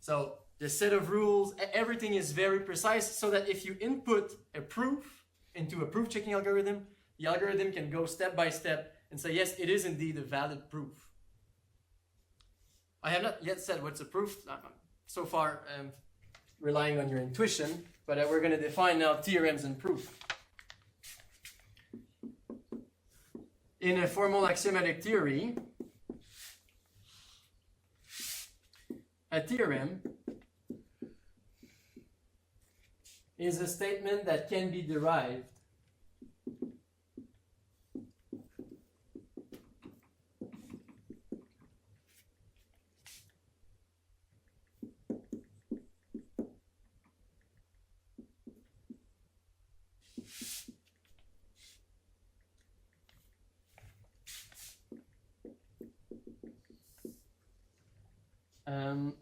A: So the set of rules, everything is very precise, so that if you input a proof into a proof checking algorithm, the algorithm can go step by step and say, yes, it is indeed a valid proof. I have not yet said what's a proof. So far, I'm relying on your intuition, but we're going to define now theorems and proof. In a formal axiomatic theory, a theorem is a statement that can be derived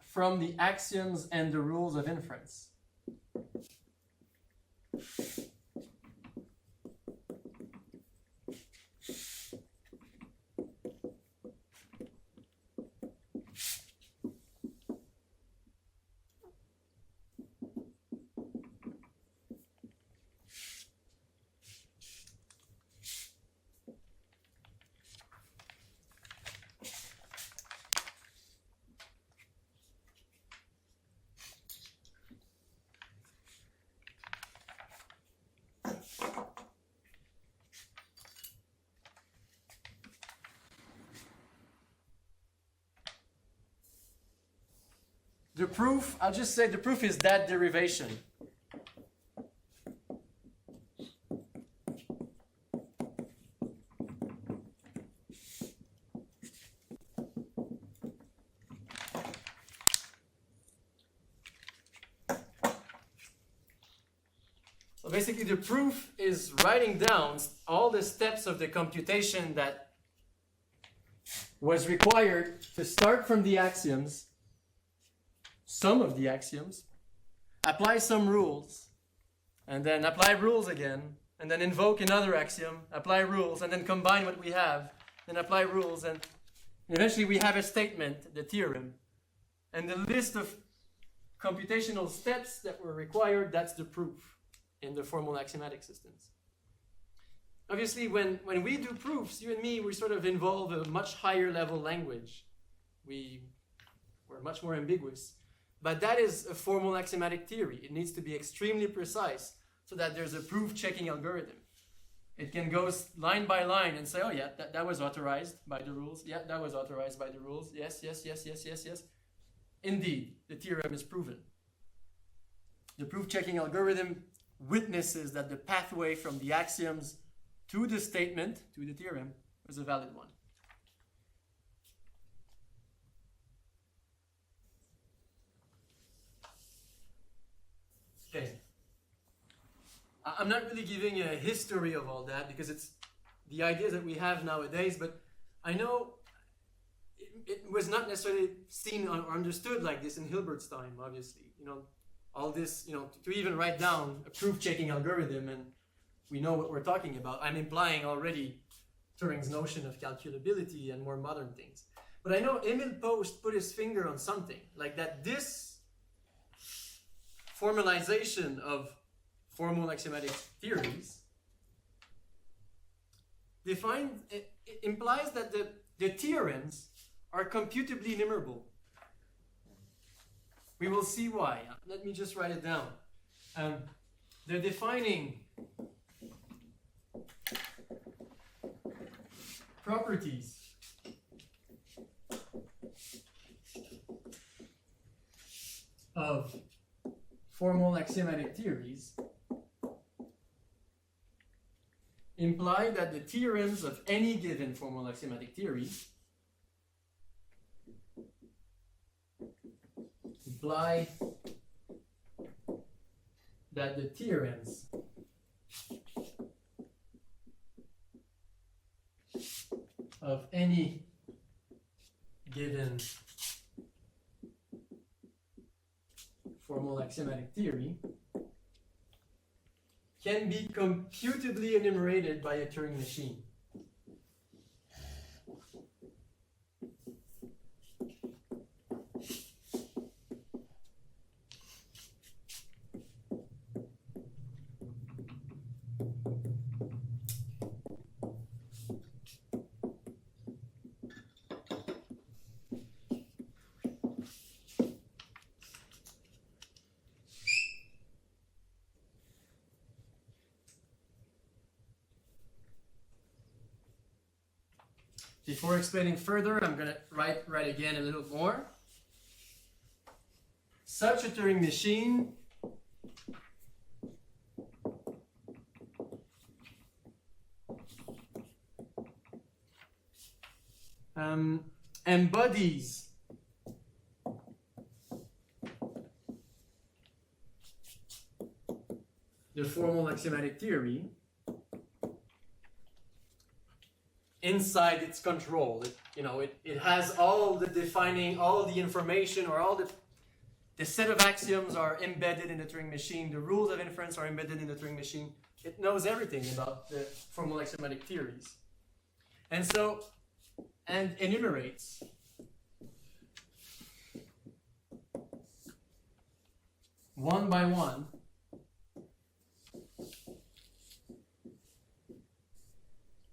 A: from the axioms and the rules of inference. The proof, I'll just say the proof is that derivation. So basically the proof is writing down all the steps of the computation that was required to start from the axioms, some of the axioms, apply some rules, and then apply rules again, and then invoke another axiom, apply rules, and then combine what we have, then apply rules, and eventually we have a statement, the theorem. And the list of computational steps that were required, that's the proof in the formal axiomatic systems. Obviously, when we do proofs, you and me, we sort of involve a much higher level language. We're much more ambiguous. But that is a formal axiomatic theory. It needs to be extremely precise so that there's a proof checking algorithm. It can go line by line and say, oh yeah, that was authorized by the rules. Yeah, that was authorized by the rules. Yes, yes, yes, yes, yes, yes. Indeed, the theorem is proven. The proof checking algorithm witnesses that the pathway from the axioms to the statement, to the theorem, was a valid one. Okay. I'm not really giving a history of all that because it's the ideas that we have nowadays, but I know it was not necessarily seen or understood like this in Hilbert's time, obviously. All this, to even write down a proof-checking algorithm and we know what we're talking about. I'm implying already Turing's notion of calculability and more modern things. But I know Emil Post put his finger on something, like that this formalization of formal axiomatic theories implies that the theorems are computably enumerable. We will see why. Let me just write it down. They're defining properties of formal axiomatic theories imply that the theorems of any given formal axiomatic theory imply that the theorems of any given formal axiomatic theory can be computably enumerated by a Turing machine. Before explaining further, I'm going to write again a little more. Such a Turing machine embodies the formal axiomatic theory inside its control. It has all the defining, all the information, or all the set of axioms are embedded in the Turing machine. The rules of inference are embedded in the Turing machine. It knows everything about the formal axiomatic theories. And enumerates one by one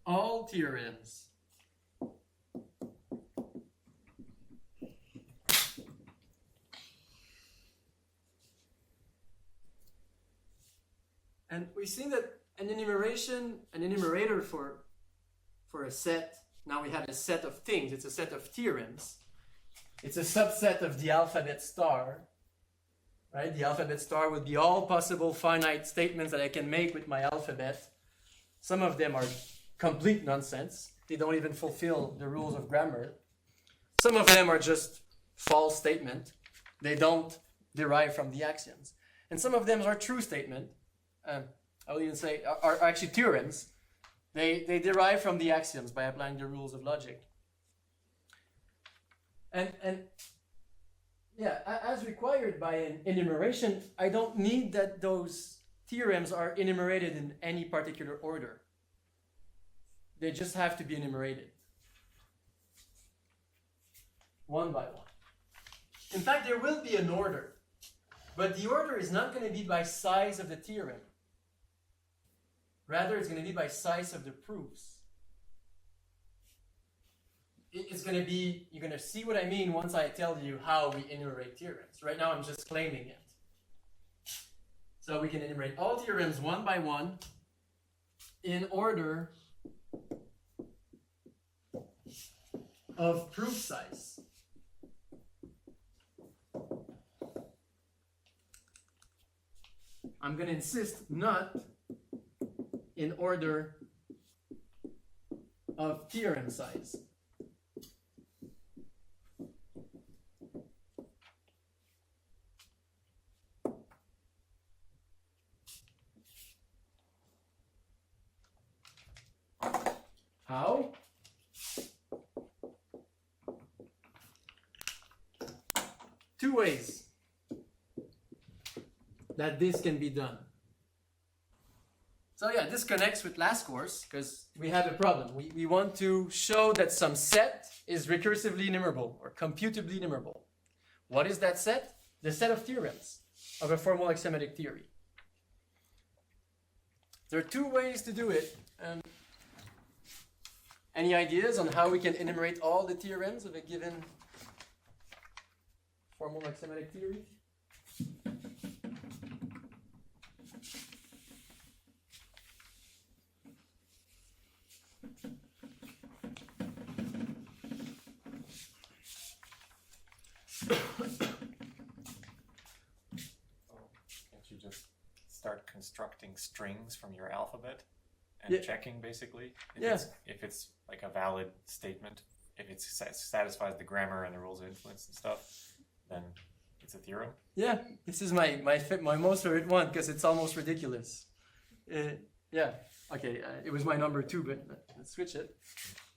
A: all theorems and we've seen that an enumerator for a set. Now we have a set of things. It's a set of theorems. It's a subset of the alphabet star, right? The alphabet star would be all possible finite statements that I can make with my alphabet. Some of them are complete nonsense. They don't even fulfill the rules of grammar. Some of them are just false statement. They don't derive from the axioms. And some of them are true statement. I would even say are actually theorems. They derive from the axioms by applying the rules of logic. And yeah, as required by an enumeration, I don't need that those theorems are enumerated in any particular order. They just have to be enumerated one by one. In fact, there will be an order, but the order is not going to be by size of the theorem. Rather, it's going to be by size of the proofs. It's going to be, you're going to see what I mean once I tell you how we enumerate theorems. Right now, I'm just claiming it. So we can enumerate all theorems one by one in order of proof size. I'm going to insist not in order of theorem size. How? Two ways that this can be done. So yeah, this connects with last course because we have a problem. We want to show that some set is recursively enumerable or computably enumerable. What is that set? The set of theorems of a formal axiomatic theory. There are two ways to do it. Any ideas on how we can enumerate all the theorems of a given formal axiomatic theory?
B: Can't you just start constructing strings from your alphabet and checking basically if it's like a valid statement, if it satisfies the grammar and the rules of influence and stuff, then it's a theorem?
A: Yeah, this is my most favorite one because it's almost ridiculous. Yeah, okay, it was my number 2, but let's switch it.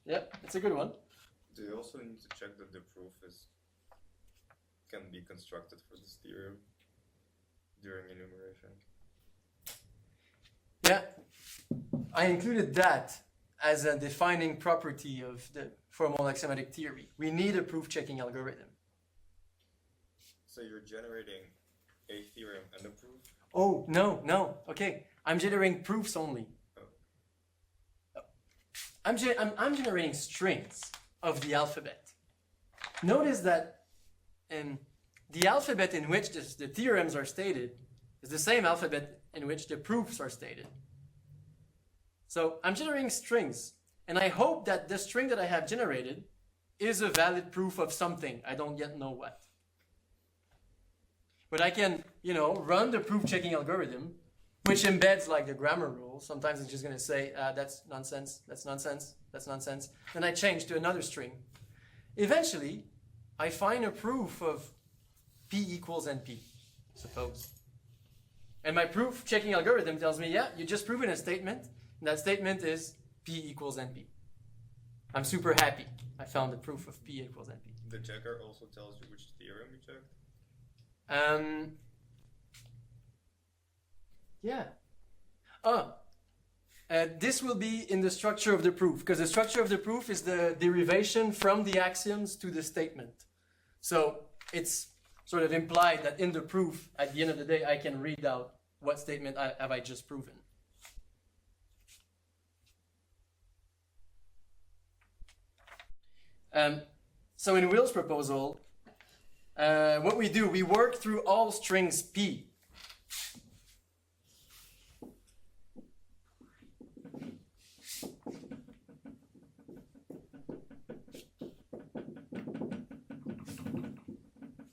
A: Yeah, it's a good one.
G: Do you also need to check that the proof can be constructed for this theorem? during enumeration.
A: Yeah, I included that as a defining property of the formal axiomatic theory. We need a proof-checking algorithm.
G: So you're generating a theorem and a proof?
A: Oh, no, okay. I'm generating proofs only. I'm generating strings of the alphabet. Notice that the alphabet in which the theorems are stated is the same alphabet in which the proofs are stated. So I'm generating strings, and I hope that the string that I have generated is a valid proof of something. I don't yet know what. But I can, run the proof-checking algorithm, which embeds like the grammar rule. Sometimes it's just going to say, that's nonsense, that's nonsense, that's nonsense. Then I change to another string. Eventually, I find a proof of P equals NP, suppose. And my proof-checking algorithm tells me, yeah, you just proven a statement, and that statement is P equals NP. I'm super happy. I found the proof of P equals NP.
G: The checker also tells you which theorem you checked?
A: Yeah. This will be in the structure of the proof, because the structure of the proof is the derivation from the axioms to the statement. So it's sort of implied that in the proof, at the end of the day, I can read out what statement have I just proven. So in Will's proposal, what we do, we work through all strings P.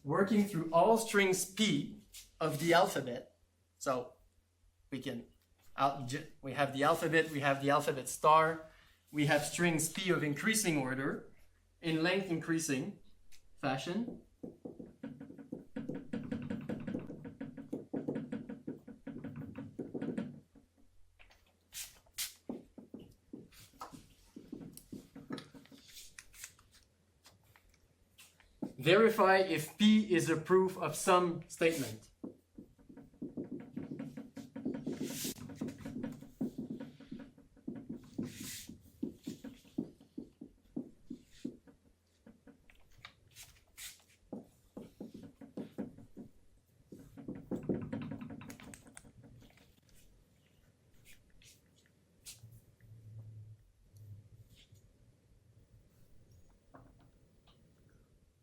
A: Working through all strings P of the alphabet. So we have the alphabet star, we have strings P of increasing order, in length increasing fashion. Verify if P is a proof of some statement.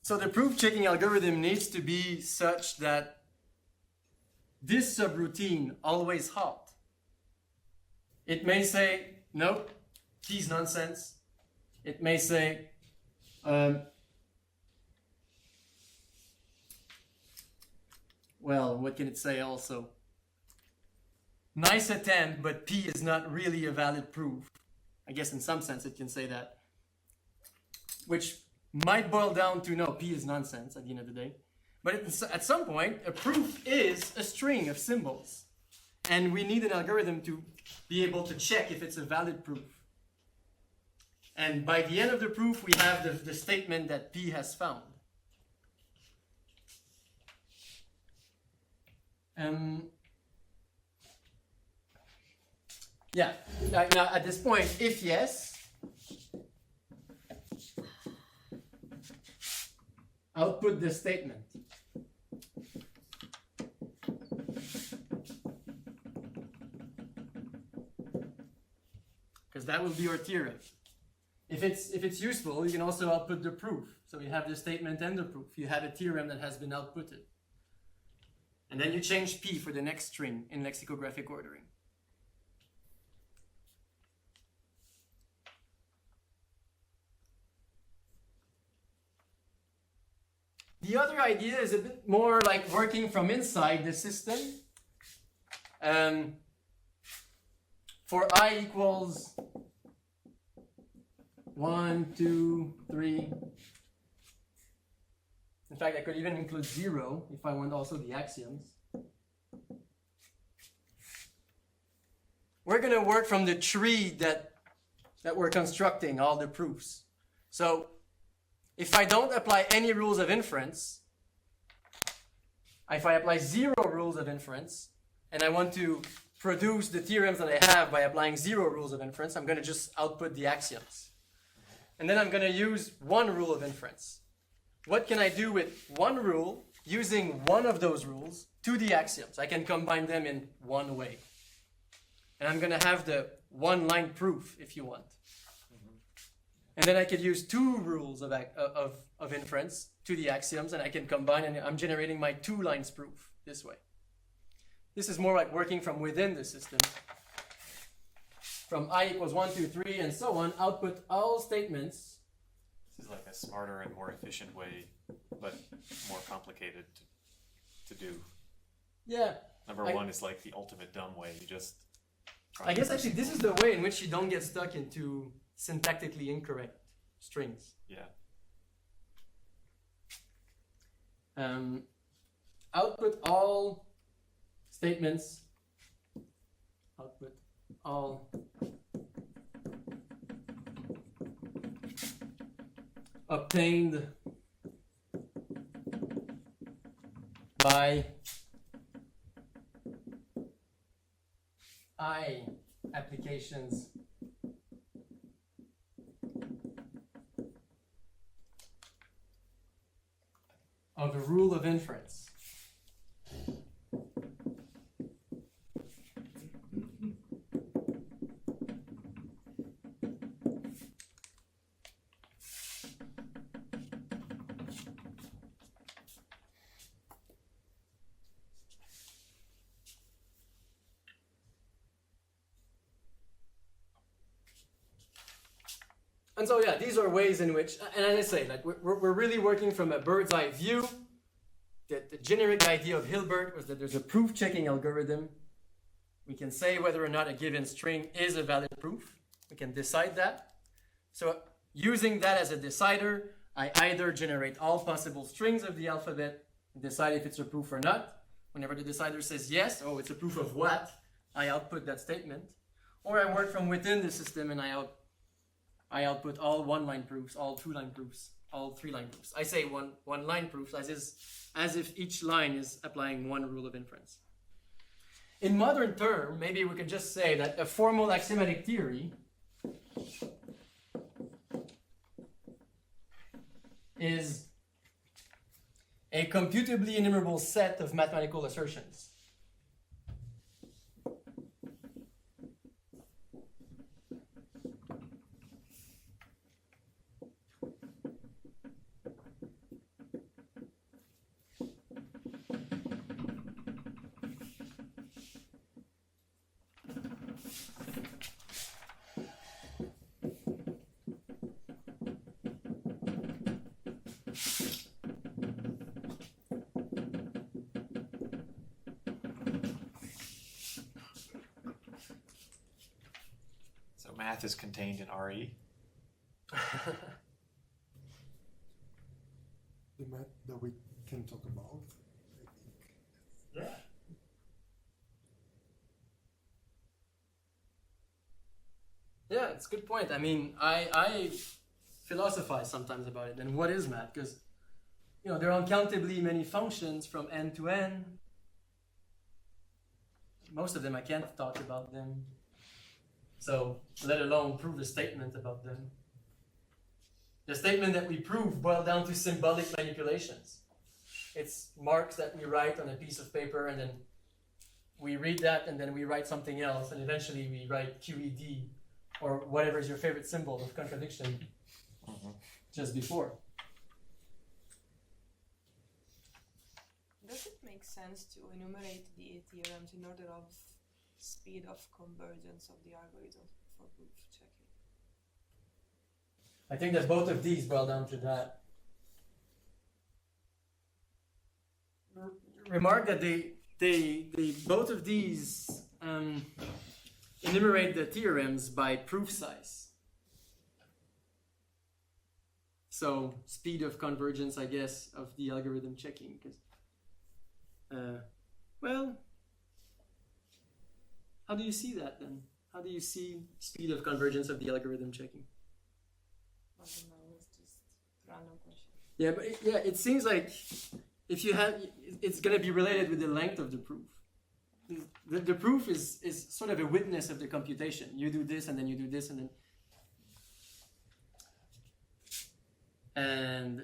A: So the proof-checking algorithm needs to be such that this subroutine always halt. It may say, nope, P's nonsense. It may say, well, what can it say also? Nice attempt, but P is not really a valid proof. I guess in some sense it can say that. Which might boil down to, no, P is nonsense at the end of the day. But at some point, a proof is a string of symbols. And we need an algorithm to be able to check if it's a valid proof. And by the end of the proof, we have the statement that P has found. Yeah, now at this point, if yes, output the statement. Because that will be your theorem. If it's useful, you can also output the proof. So you have the statement and the proof. You have a theorem that has been outputted. And then you change P for the next string in lexicographic ordering. The other idea is a bit more like working from inside the system. For I equals 1, 2, 3. In fact, I could even include 0 if I want also the axioms. We're going to work from the tree that we're constructing all the proofs. So if I don't apply any rules of inference, if I apply 0 rules of inference, and I want to produce the theorems that I have by applying 0 rules of inference, I'm going to just output the axioms. And then I'm going to use 1 rule of inference. What can I do with 1 rule using one of those rules to the axioms? I can combine them in one way. And I'm going to have the one-line proof, if you want. And then I could use 2 rules of inference to the axioms, and I can combine, and I'm generating my 2 lines proof this way. This is more like working from within the system. From I equals 1, 2, 3, and so on, output all statements.
B: This is like a smarter and more efficient way, but more complicated to do.
A: Yeah.
B: Number 1 is like the ultimate dumb way. You just.
A: I guess actually this is the way in which you don't get stuck into syntactically incorrect strings.
B: Yeah.
A: Output all statements. Output all obtained by I applications of the rule of inference. And so yeah, these are ways in which, and as I say, like we're really working from a bird's eye view. The generic idea of Hilbert was that there's a proof checking algorithm. We can say whether or not a given string is a valid proof. We can decide that. So using that as a decider, I either generate all possible strings of the alphabet and decide if it's a proof or not. Whenever the decider says yes, oh, it's a proof of what, I output that statement. Or I work from within the system and I output all 1-line proofs, all 2-line proofs, all 3-line proofs. I say one-line proofs as if each line is applying 1 rule of inference. In modern term, maybe we can just say that a formal axiomatic theory is a computably enumerable set of mathematical assertions.
B: Math is contained in RE.
C: The math that we can talk about, I think.
A: Yeah. Yeah, it's a good point. I mean, I philosophize sometimes about it. And what is math? Because, there are uncountably many functions from n to n. Most of them I can't talk about them. So, let alone prove a statement about them. The statement that we prove boils down to symbolic manipulations. It's marks that we write on a piece of paper, and then we read that, and then we write something else, and eventually we write QED, or whatever is your favorite symbol of contradiction just before.
H: Does it make sense to enumerate the theorems in order of speed of convergence of the algorithm for proof checking?
A: I think that both of these boil down to that. Remark that they both of these enumerate the theorems by proof size. So speed of convergence, I guess, of the algorithm checking. Because, how do you see that then? How do you see speed of convergence of the algorithm checking?
H: I don't know, it's just a random question.
A: Yeah, but it seems like if you have, it's going to be related with the length of the proof. The proof is sort of a witness of the computation. You do this, and then you do this, and then. And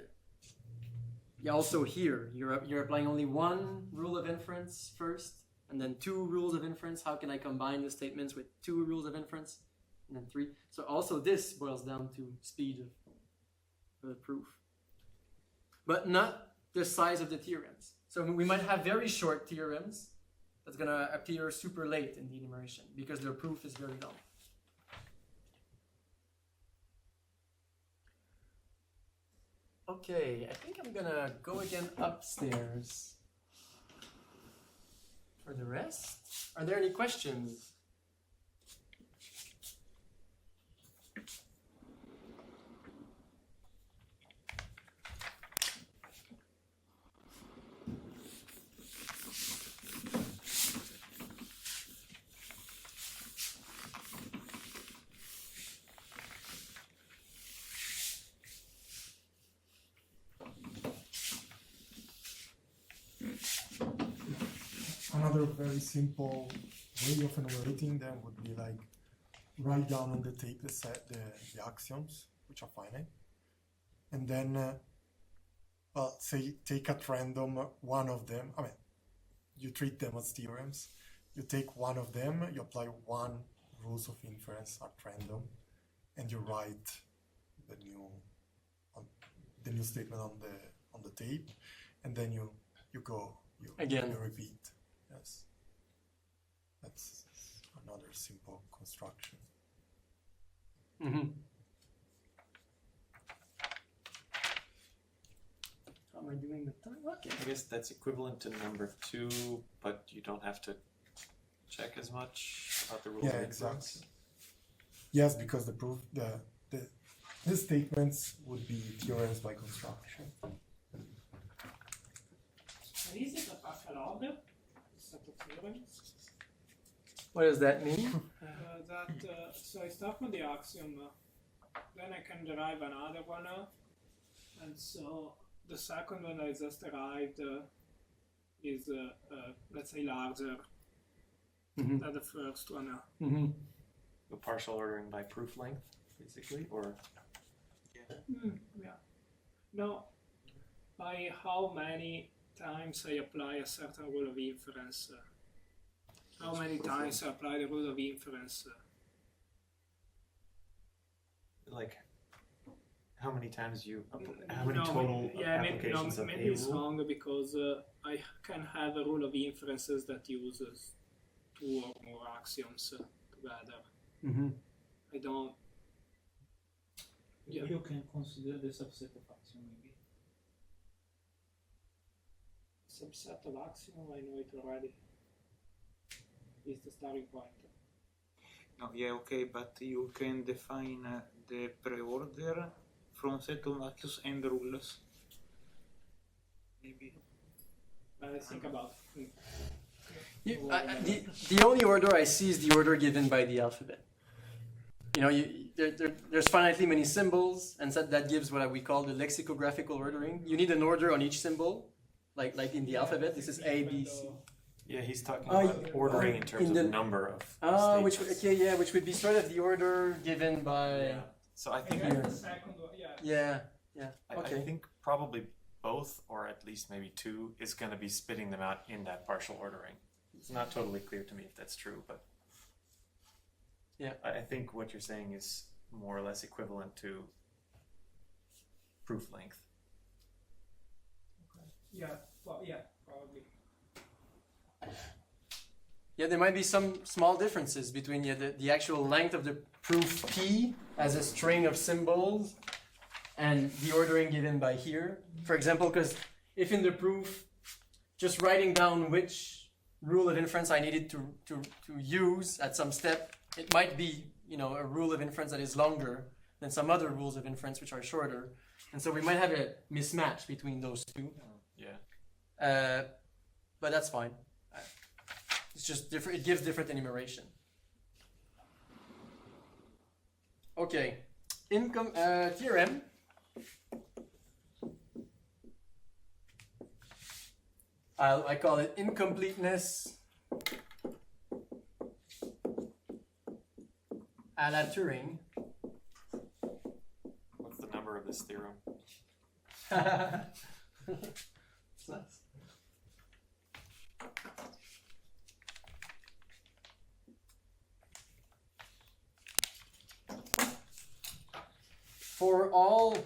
A: yeah, also here, you're applying only one rule of inference first, and then two rules of inference. How can I combine the statements with two rules of inference? And then three. So also this boils down to speed of the proof. But not the size of the theorems. So we might have very short theorems that's going to appear super late in the enumeration because their proof is very long. Okay, I think I'm going to go again upstairs for the rest. Are there any questions?
C: Another very simple way of enumerating them would be like write down on the tape the axioms, which are finite, and then say take at random one of them. I mean, you treat them as theorems. You take one of them, you apply one rules of inference at random, and you write the new statement on the tape, and then you repeat. Yes, that's another simple construction.
A: Mm-hmm. How am I doing with time? Okay.
B: I guess that's equivalent to number 2, but you don't have to check as much about the rules of inference.
C: Exactly. Yes, because the statements would be theorems by construction.
I: And is it a partial order? Set of theorems?
A: What does that mean?
I: So I start with the axiom, then I can derive another one, and so the second one I just derived is, let's say, larger than the first one.
B: The partial ordering by proof length, basically, or?
I: Yeah. No, by how many times I apply a certain rule of inference. How many times I apply the rule of inference?
B: Like, how many times how many total applications of
I: maybe
B: a
I: it's
B: rule?
I: wrong because I can have a rule of inferences that uses 2 or more axioms together. I don't. Yeah.
J: You can consider the subset of axiom maybe.
I: Subset of axiom, I know it already. Is the starting point.
E: No, yeah, okay, but you can define the pre-order from set of axioms and rules. Maybe.
I: I think about it.
A: The only order I see is the order given by the alphabet. You know, there's finitely many symbols, and so that gives what we call the lexicographical ordering. You need an order on each symbol, like in the alphabet. This is A, B, C.
B: Yeah, he's talking about ordering in terms of the number of statements.
A: which would be sort of the order given by.
B: Yeah. So I think
I: the second one,
A: Yeah.
B: I think probably both, or at least maybe 2, is going to be spitting them out in that partial ordering. It's not totally clear to me if that's true, but
A: yeah,
B: I think what you're saying is more or less equivalent to proof length.
I: Yeah, probably.
A: Yeah, there might be some small differences between the actual length of the proof P as a string of symbols and the ordering given by here. For example, because if in the proof, just writing down which rule of inference I needed to use at some step, it might be, a rule of inference that is longer than some other rules of inference which are shorter. And so we might have a mismatch between those two.
B: Yeah.
A: But that's fine. It's just different. It gives different enumeration. Okay, theorem. I call it incompleteness à la Turing.
B: What's the number of this theorem?
A: It's nice. For all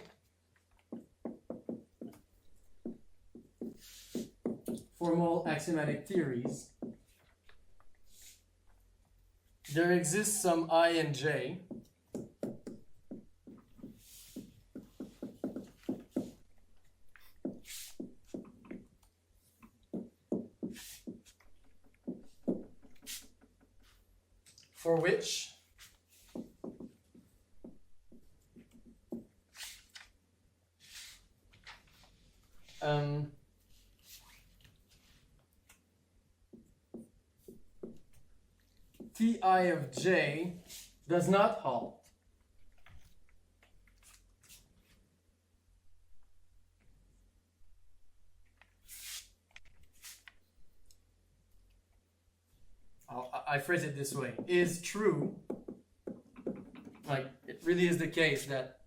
A: formal axiomatic theories, there exists some I and J for which Ti of j does not halt. I phrase it this way, is true, like it really is the case that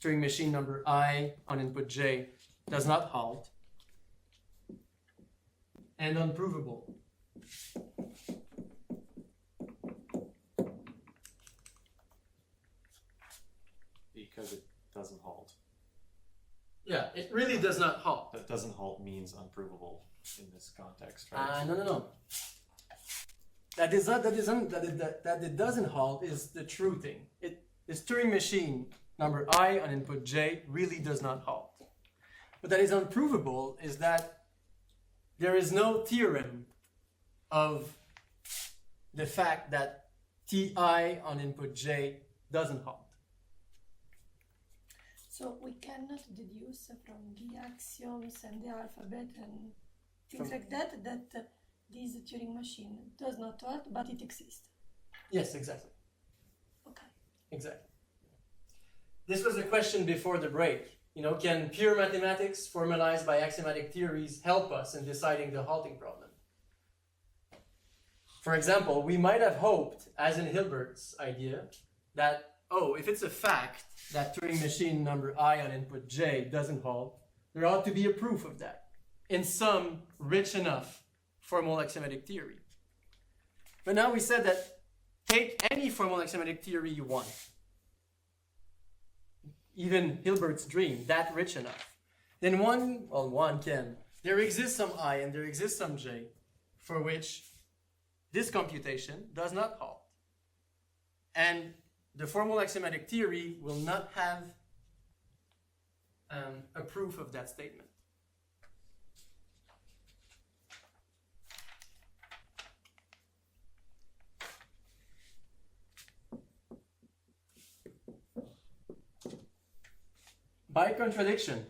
A: Turing machine number I on input j does not halt, and unprovable.
B: Because it doesn't halt.
A: Yeah, it really does not halt.
B: That doesn't halt means unprovable in this context, right?
A: No. That it doesn't halt is the true thing. This Turing machine number I on input j really does not halt. But that is unprovable is that there is no theorem of the fact that Ti on input j doesn't halt.
D: So we cannot deduce from the axioms and the alphabet and things like that this Turing machine does not halt, but it exists.
A: Yes, exactly.
D: Okay.
A: Exactly. This was the question before the break. Can pure mathematics formalized by axiomatic theories help us in deciding the halting problem? For example, we might have hoped, as in Hilbert's idea, that if it's a fact that Turing machine number I on input j doesn't halt, there ought to be a proof of that in some rich enough formal axiomatic theory. But now we said that take any formal axiomatic theory you want, even Hilbert's dream, that rich enough. Then one can. There exists some I and there exists some j for which this computation does not halt. And the formal axiomatic theory will not have a proof of that statement. By contradiction,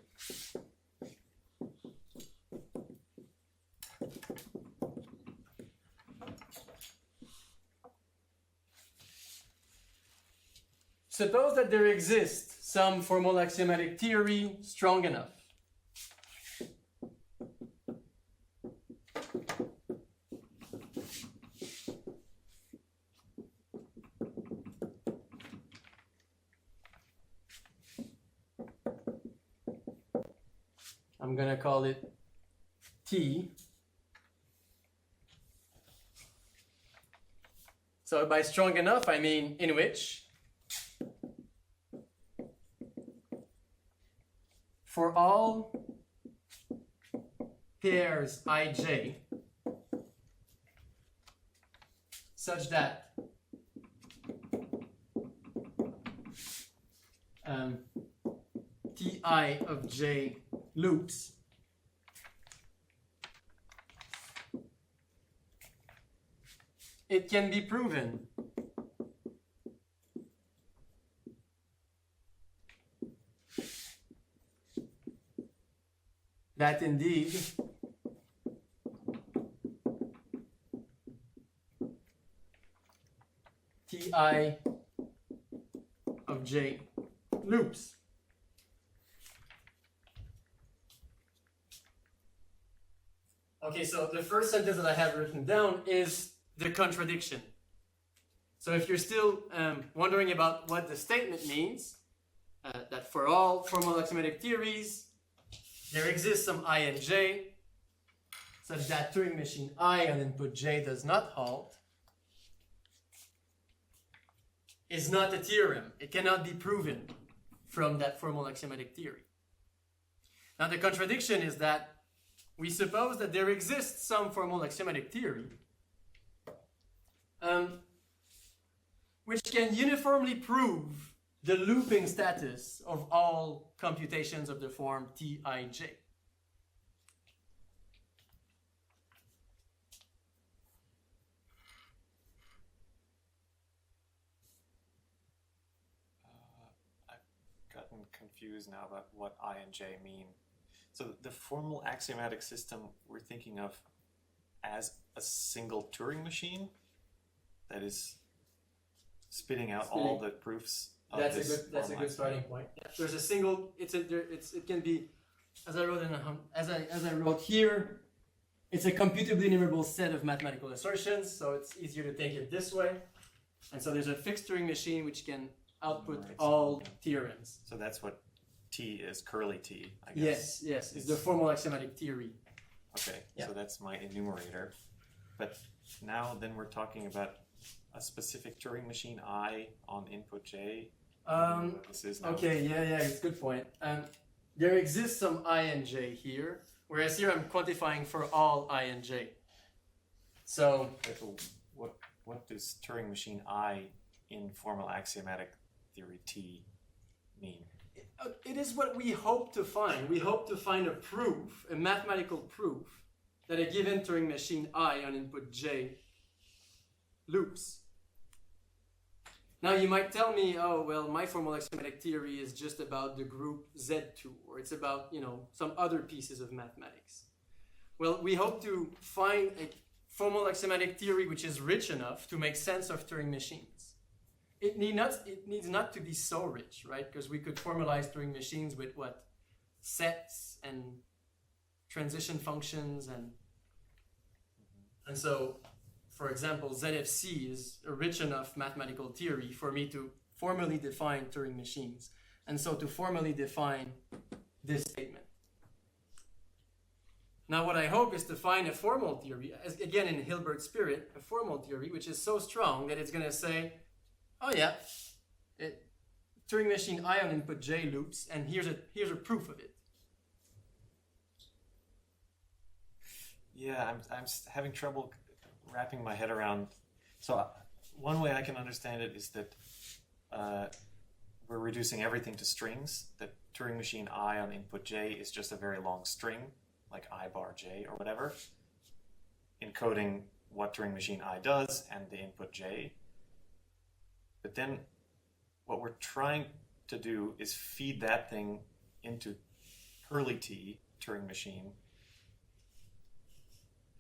A: suppose that there exists some formal axiomatic theory strong enough I'm going to call it T. So by strong enough, I mean in which for all pairs ij such that Ti of j loops it can be proven that indeed Ti of j loops. Okay, so the first sentence that I have written down is the contradiction. So if you're still wondering about what the statement means, that for all formal axiomatic theories, there exists some I and j, such that Turing machine I on input j does not halt, is not a theorem. It cannot be proven from that formal axiomatic theory. Now the contradiction is that we suppose that there exists some formal axiomatic theory which can uniformly prove the looping status of all computations of the form Tij.
B: I've gotten confused now about what I and J mean. So the formal axiomatic system we're thinking of as a single Turing machine that is spitting out all the proofs of this.
A: That's a good starting point. Yeah. There's a single. It can be, as I wrote here. It's a computably enumerable set of mathematical assertions, so it's easier to think it this way. And so there's a fixed Turing machine which can output all theorems.
B: So that's what T is, curly T, I guess.
A: Yes. It's the formal axiomatic theory.
B: Okay,
A: Yeah.
B: so that's my enumerator. But now then we're talking about a specific Turing machine I on input J. This is now.
A: Okay, yeah, it's a good point. There exists some I and J here, whereas here I'm quantifying for all I and J. So
B: What does Turing machine I in formal axiomatic theory T mean?
A: it is what we hope to find. We hope to find a proof, a mathematical proof, that a given Turing machine I on input J loops. Now you might tell me, oh, well, my formal axiomatic theory is just about the group Z2, or it's about, some other pieces of mathematics. Well, we hope to find a formal axiomatic theory which is rich enough to make sense of Turing machines. It needs not to be so rich, right? Because we could formalize Turing machines with what? Sets and transition functions and so, for example, ZFC is a rich enough mathematical theory for me to formally define Turing machines. And so to formally define this statement. Now what I hope is to find a formal theory, again in Hilbert's spirit, a formal theory which is so strong that it's going to say, oh yeah, Turing machine I on input J loops, and here's a proof of it.
B: Yeah, I'm having trouble wrapping my head around. So one way I can understand it is that we're reducing everything to strings. That Turing machine I on input J is just a very long string, like I bar J or whatever, encoding what Turing machine I does and the input J. But then what we're trying to do is feed that thing into curly T, Turing machine,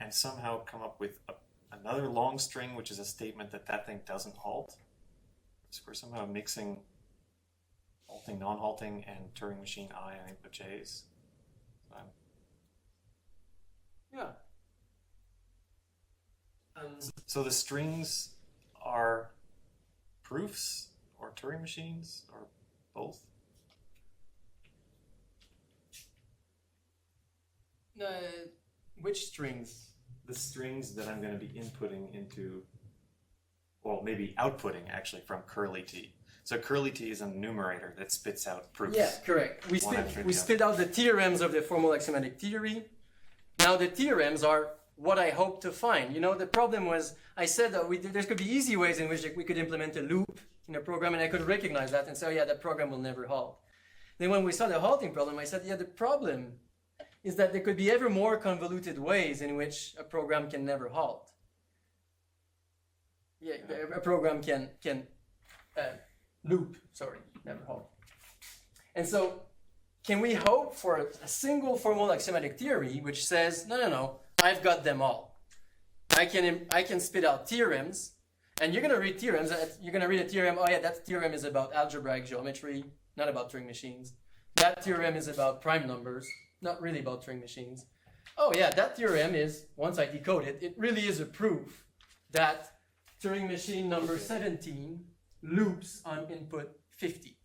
B: and somehow come up with another long string, which is a statement that thing doesn't halt. So we're somehow mixing halting, non-halting, and Turing machine I on input J's.
A: Yeah.
B: So the strings are proofs or Turing machines or both?
A: Which strings?
B: The strings that I'm going to be inputting into, well, maybe outputting actually from curly T. So curly T is a numerator that spits out proofs.
A: Yeah, correct. We spit out the theorems of the formal axiomatic theory. Now the theorems are what I hope to find. The problem was, I said that there could be easy ways in which we could implement a loop in a program, and I could recognize that and say, oh yeah, that program will never halt. Then when we saw the halting problem, I said, yeah, the problem is that there could be ever more convoluted ways in which a program can never halt. Yeah, a program can loop, never halt. And so, can we hope for a single formal axiomatic theory which says, no, I've got them all. I can spit out theorems, and you're going to read theorems. You're going to read a theorem. Oh yeah, that theorem is about algebraic geometry, not about Turing machines. That theorem is about prime numbers, not really about Turing machines. Oh yeah, that theorem is, once I decode it, it really is a proof that Turing machine number 17 loops on input 50.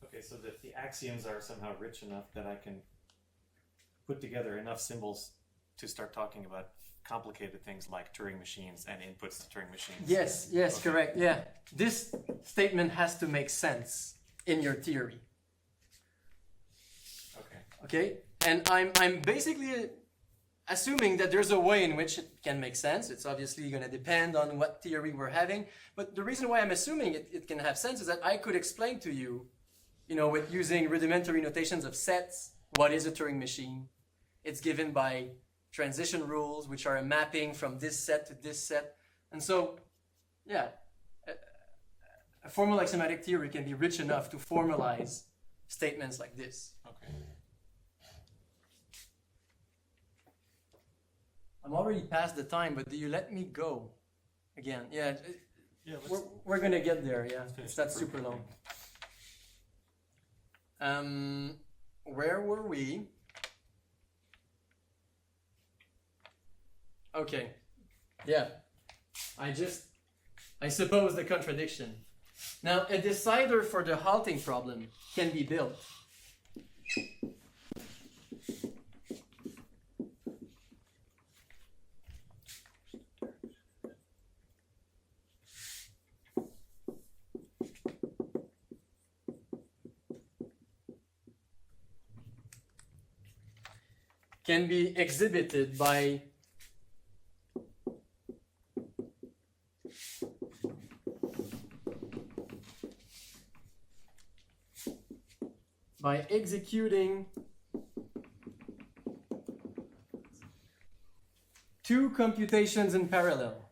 B: Okay, so that the axioms are somehow rich enough that I can put together enough symbols to start talking about complicated things like Turing machines and inputs to Turing machines.
A: Yes, yes,
B: Okay.
A: correct. Yeah. This statement has to make sense in your theory.
B: Okay.
A: Okay? And I'm basically assuming that there's a way in which it can make sense. It's obviously going to depend on what theory we're having. But the reason why I'm assuming it can have sense is that I could explain to you, with using rudimentary notations of sets, what is a Turing machine. It's given by transition rules, which are a mapping from this set to this set. And so, yeah, a formal axiomatic theory can be rich enough to formalize statements like this.
B: Okay.
A: I'm already past the time, but do you let me go again? Yeah,
B: Yeah,
A: we're going to get there, yeah.
B: finish
A: That's
B: the
A: super long. Where were we? Okay. Yeah. I suppose the contradiction. Now, a decider for the halting problem can be built. Can be exhibited by executing two computations in parallel.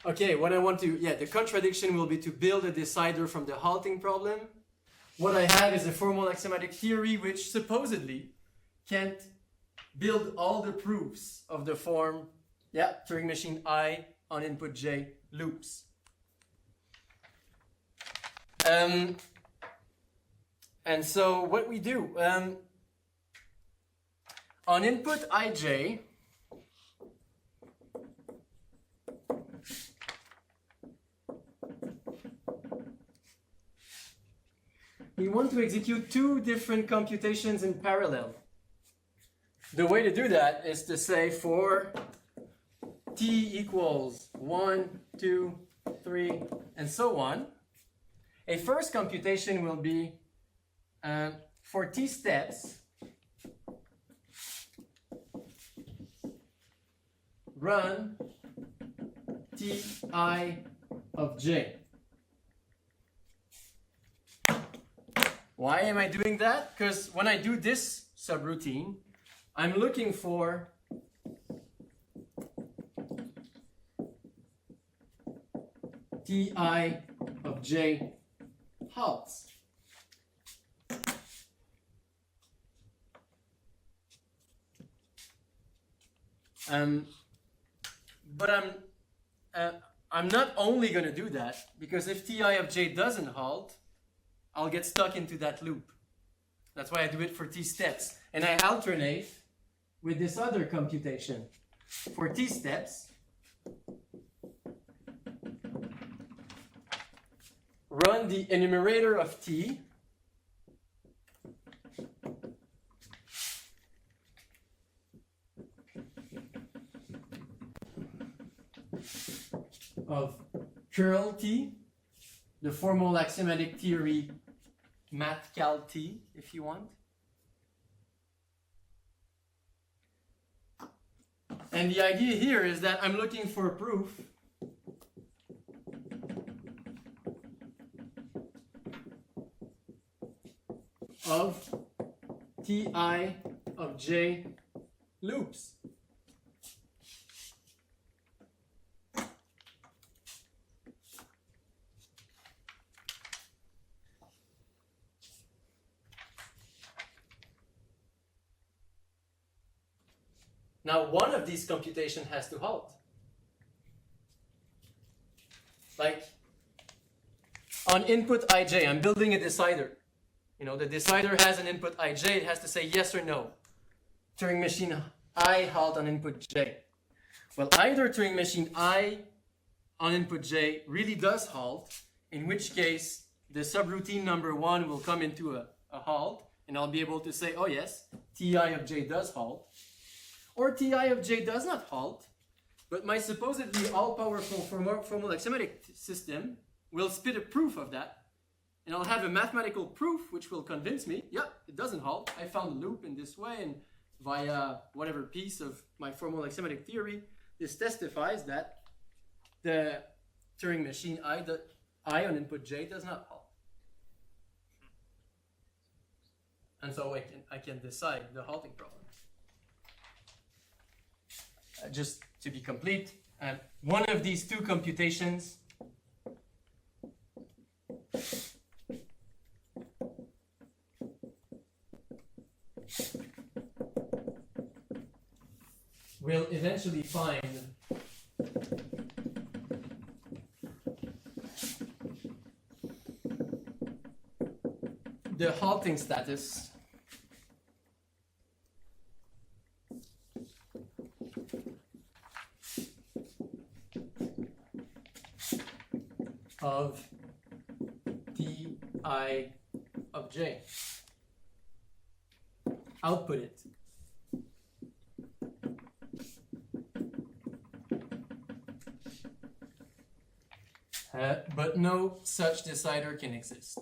A: Okay, what I want to, the contradiction will be to build a decider from the halting problem. What I have is a formal axiomatic theory which supposedly can't build all the proofs of the form, Turing machine I on input J loops. And so what we do, on input ij, we want to execute two different computations in parallel. The way to do that is to say for t equals 1, 2, 3, and so on, a first computation will be for t steps, run ti of j. Why am I doing that? Because when I do this subroutine, I'm looking for ti of j halts. But I'm not only going to do that, because if ti of j doesn't halt, I'll get stuck into that loop. That's why I do it for t steps. And I alternate with this other computation. For t steps, run the enumerator of t of curl t, the formal axiomatic theory math-cal t, if you want. And the idea here is that I'm looking for a proof of Ti of j loops. Now, one of these computations has to halt. Like, on input ij, I'm building a decider. You know, the decider has an input ij, it has to say yes or no. Turing machine I halt on input j. Well, either Turing machine I on input j really does halt, in which case the subroutine number 1 will come into a halt, and I'll be able to say, oh yes, Ti of j does halt. Or Ti of j does not halt, but my supposedly all-powerful formal axiomatic system will spit a proof of that, and I'll have a mathematical proof which will convince me, yep, it doesn't halt. I found a loop in this way, and via whatever piece of my formal axiomatic theory, this testifies that the Turing machine I on input j does not halt. And so I can decide the halting problem. Just to be complete, one of these two computations will eventually find the halting status of Ti of j. Output it. But no such decider can exist.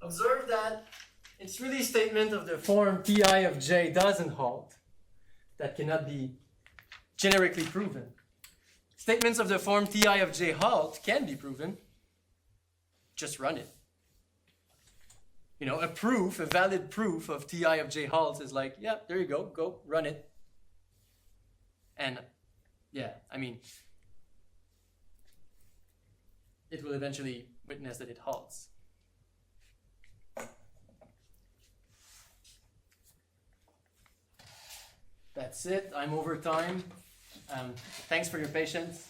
A: Observe that it's really a statement of the form Ti of j doesn't halt that cannot be generically proven. Statements of the form Ti of j halt can be proven. Just run it. You know, a valid proof of Ti of j halt is like, yeah, there you go run it. And yeah, I mean, it will eventually witness that it halts. That's it. I'm over time. Thanks for your patience.